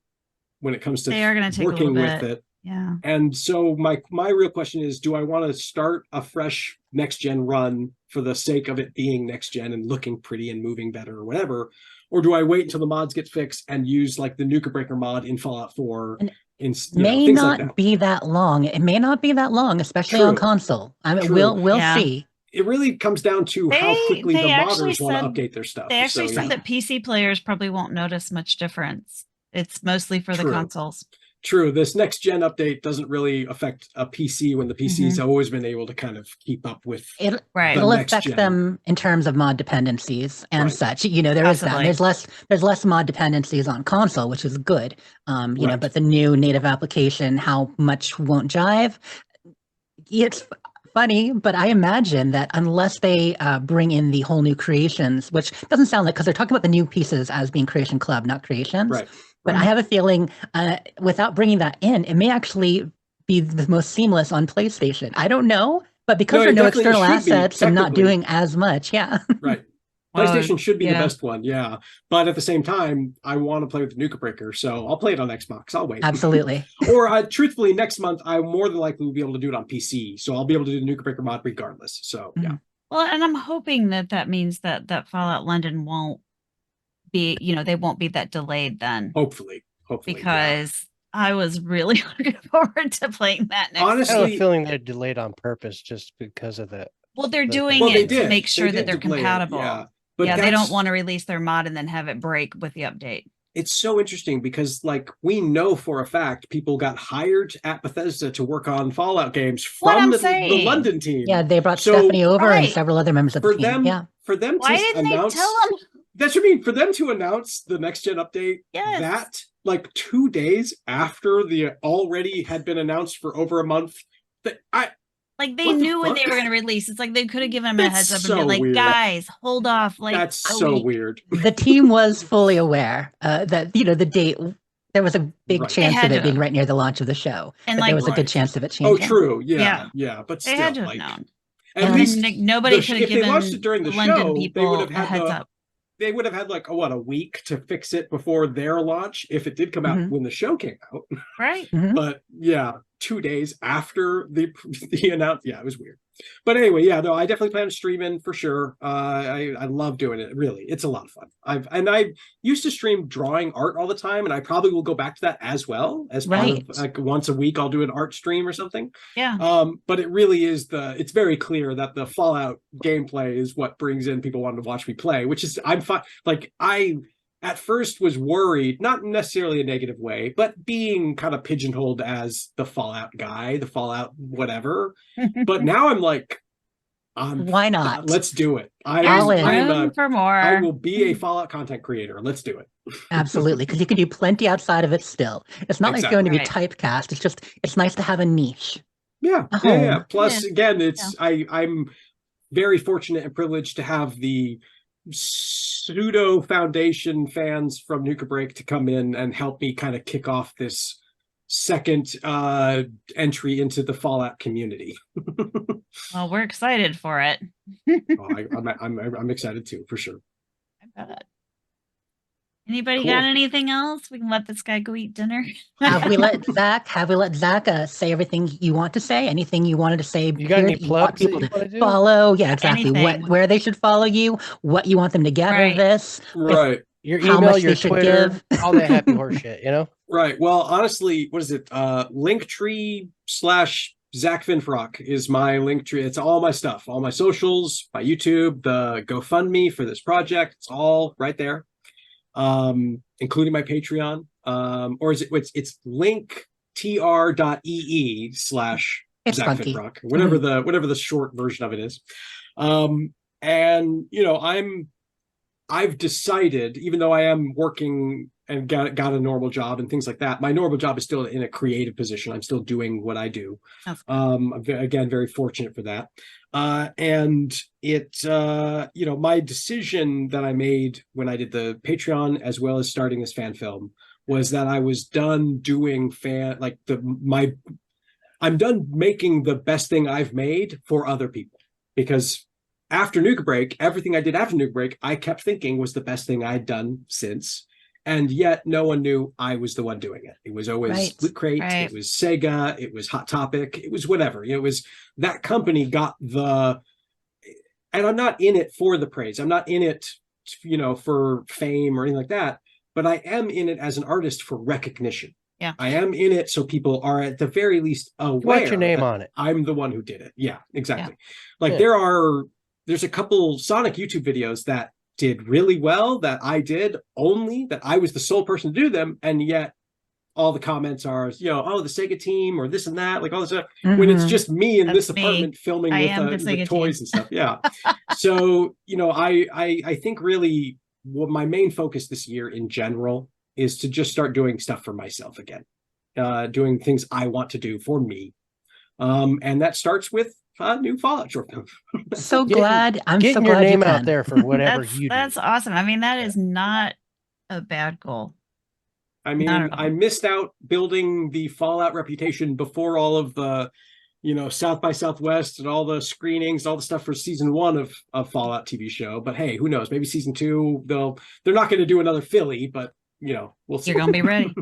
when it comes to working with it. Yeah. And so my real question is, do I want to start a fresh next gen run for the sake of it being next gen and looking pretty and moving better or whatever? Or do I wait until the mods get fixed and use like the Nuka Breaker mod in Fallout 4 may things not like that. be that long. It may not be that long, especially on console. I mean, we'll see. It really comes down to how quickly the modders want to update their stuff. They actually said that PC players probably won't notice much difference. It's mostly for the consoles. True. This next gen update doesn't really affect a PC when the PC's always been able to kind of keep up with it'll affect them in terms of mod dependencies and such. You know, there is that. There's less mod dependencies on console, which is good. You know, but the new native application, how much won't jive? It's funny, but I imagine that unless they bring in the whole new creations, which doesn't sound like, because they're talking about the new pieces as being Creation Club, not creations. Right. But I have a feeling without bringing that in, it may actually be the most seamless on PlayStation. I don't know, but because there are no external assets and not doing as much, Right. PlayStation should be the best one, but at the same time, I want to play with the Nuka Breaker, so I'll play it on Xbox. I'll wait. Absolutely. Or truthfully, next month, I more than likely will be able to do it on PC, so I'll be able to do the Nuka Breaker mod regardless. So, yeah. Well, and I'm hoping that means that Fallout London won't be, you know, they won't be that delayed then. Hopefully. Because I was really looking forward to playing that next. Honestly, I have a feeling they're delayed on purpose just because of the. Well, they're doing it to make sure that they're compatible. But they don't want to release their mod and then have it break with the update. It's so interesting because, like, we know for a fact people got hired at Bethesda to work on Fallout games from the London team. Yeah, they brought Stephanie over and several other members of the team. For them Why to didn't announce, they tell them? That's what I mean. For them to announce the next gen update, that like 2 days after the already had been announced for over a month, like they knew when they were going to release. It's like they could have given them a heads up and been like, weird. Guys, hold off. Like that's so weird. The team was fully aware that, you know, the date, there was a big chance of it being right near the launch of the show. And like, there was a good chance of it changing. Oh, true. Yeah. But still, they had to have known. At least nobody could have given if they launched it during the London show, people they would have had a heads up. They would have had like a week to fix it before their launch if it did come out when the show came out. Right. But 2 days after the announcement, it was weird. But anyway, I definitely plan on streaming for sure. I love doing it. Really, it's a lot of fun. I used to stream drawing art all the time, and I probably will go back to that as well as part of, like, once a week I'll do an art stream or something. Yeah. But it really is it's very clear that the Fallout gameplay is what brings in people wanting to watch me play, which is I'm fine. Like I at first was worried, not necessarily a negative way, but being kind of pigeonholed as the Fallout guy, the Fallout whatever. But now I'm like, why not? Let's do it. For more. I will be a Fallout content creator. Let's do it. Absolutely, because you can do plenty outside of it still. It's not like it's going to be typecast. It's nice to have a niche. Yeah. Plus, again, I'm very fortunate and privileged to have the pseudo foundation fans from Nuka Break to come in and help me kind of kick off this second entry into the Fallout community. Well, we're excited for it. I'm excited too, for sure. I bet. Anybody got anything else? We can let this guy go eat dinner. Have we let Zach say everything you want to say? Anything you wanted to say? You got any plugs people to follow? Yeah, exactly. Where they should follow you, what you want them to get out of this. Right. Your email, your Twitter, all that happy horse shit, you know? Right. Well, honestly, what is it? Linktree / Zack Finfrock is my link tree. It's all my stuff, all my socials, my YouTube, the GoFundMe for this project. It's all right there. Including my Patreon, or is it's linktr.ee / Zack Finfrock, whatever the short version of it is. And you know, I've decided, even though I am working and got a normal job and things like that, my normal job is still in a creative position. I'm still doing what I do. I'm again very fortunate for that. And it, you know, my decision that I made when I did the Patreon, as well as starting this fan film, was that I was done doing I'm done making the best thing I've made for other people. Because after Nuka Break, everything I did after Nuka Break, I kept thinking was the best thing I'd done since. And yet no one knew I was the one doing it. It was always Loot Crate, it was Sega, it was Hot Topic, it was whatever. You know, it was that company got and I'm not in it for the praise. I'm not in it, you know, for fame or anything like that, but I am in it as an artist for recognition. Yeah. I am in it, so people are at the very least aware. What's your name that on it? I'm the one who did it. Yeah, exactly. Like Yeah. there's a couple Sonic YouTube videos that did really well that I did, only that I was the sole person to do them, and yet all the comments are, the Sega team or this and that, like all this stuff, when it's just me in this apartment filming with toys and stuff. Yeah. So, I think really my main focus this year in general is to just start doing stuff for myself again, doing things I want to do for me. And that starts with a new Fallout short film. So glad. I'm so getting glad your name you out can. there for whatever you do. That's awesome. I mean, that is not a bad goal. I mean, I missed out building the Fallout reputation before all of the, South by Southwest and all the screenings, all the stuff for season 1 of Fallout TV show. But hey, who knows? Maybe season 2, they're not going to do another Philly, but we'll see. You're going to be ready.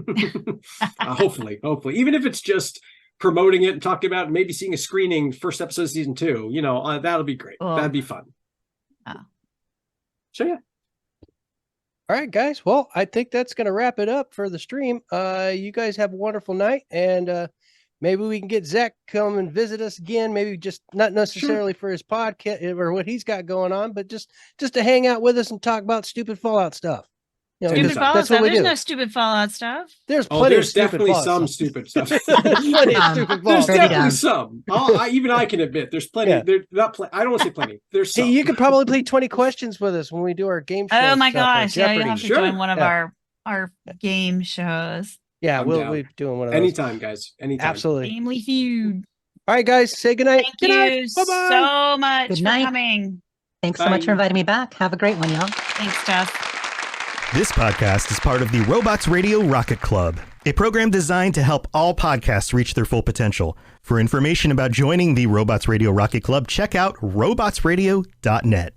Hopefully, even if it's just promoting it and talking about it, maybe seeing a screening first episode of season 2, that'll be great. That'd be fun. So yeah. All right, guys. Well, I think that's going to wrap it up for the stream. You guys have a wonderful night, and maybe we can get Zack come and visit us again. Maybe just not necessarily for his podcast or what he's got going on, but just to hang out with us and talk about stupid Fallout stuff. Stupid Fallout stuff. There's no stupid Fallout stuff. There's plenty of stupid definitely Fallout some stuff. stupid stuff. Plenty of stupid There's Fallout. definitely some. Even I can admit there's plenty. Yeah. There's not. I don't want to say plenty. There's some. Hey, you could probably play 20 questions with us when we do our game show. Oh my stuff, like gosh! Yeah, you'll Jeopardy. have to join one of our game shows. Yeah, I'm we'll down. be doing one of those. Anytime, guys. Anytime. Absolutely. Family Feud. All right, guys. Say goodnight. Thank you Bye-bye. so much Good for night. coming. Thanks so much for inviting me back. Have a great one, y'all. Thanks, Jeff. This podcast is part of the Robots Radio Rocket Club, a program designed to help all podcasts reach their full potential. For information about joining the Robots Radio Rocket Club, check out robotsradio.net.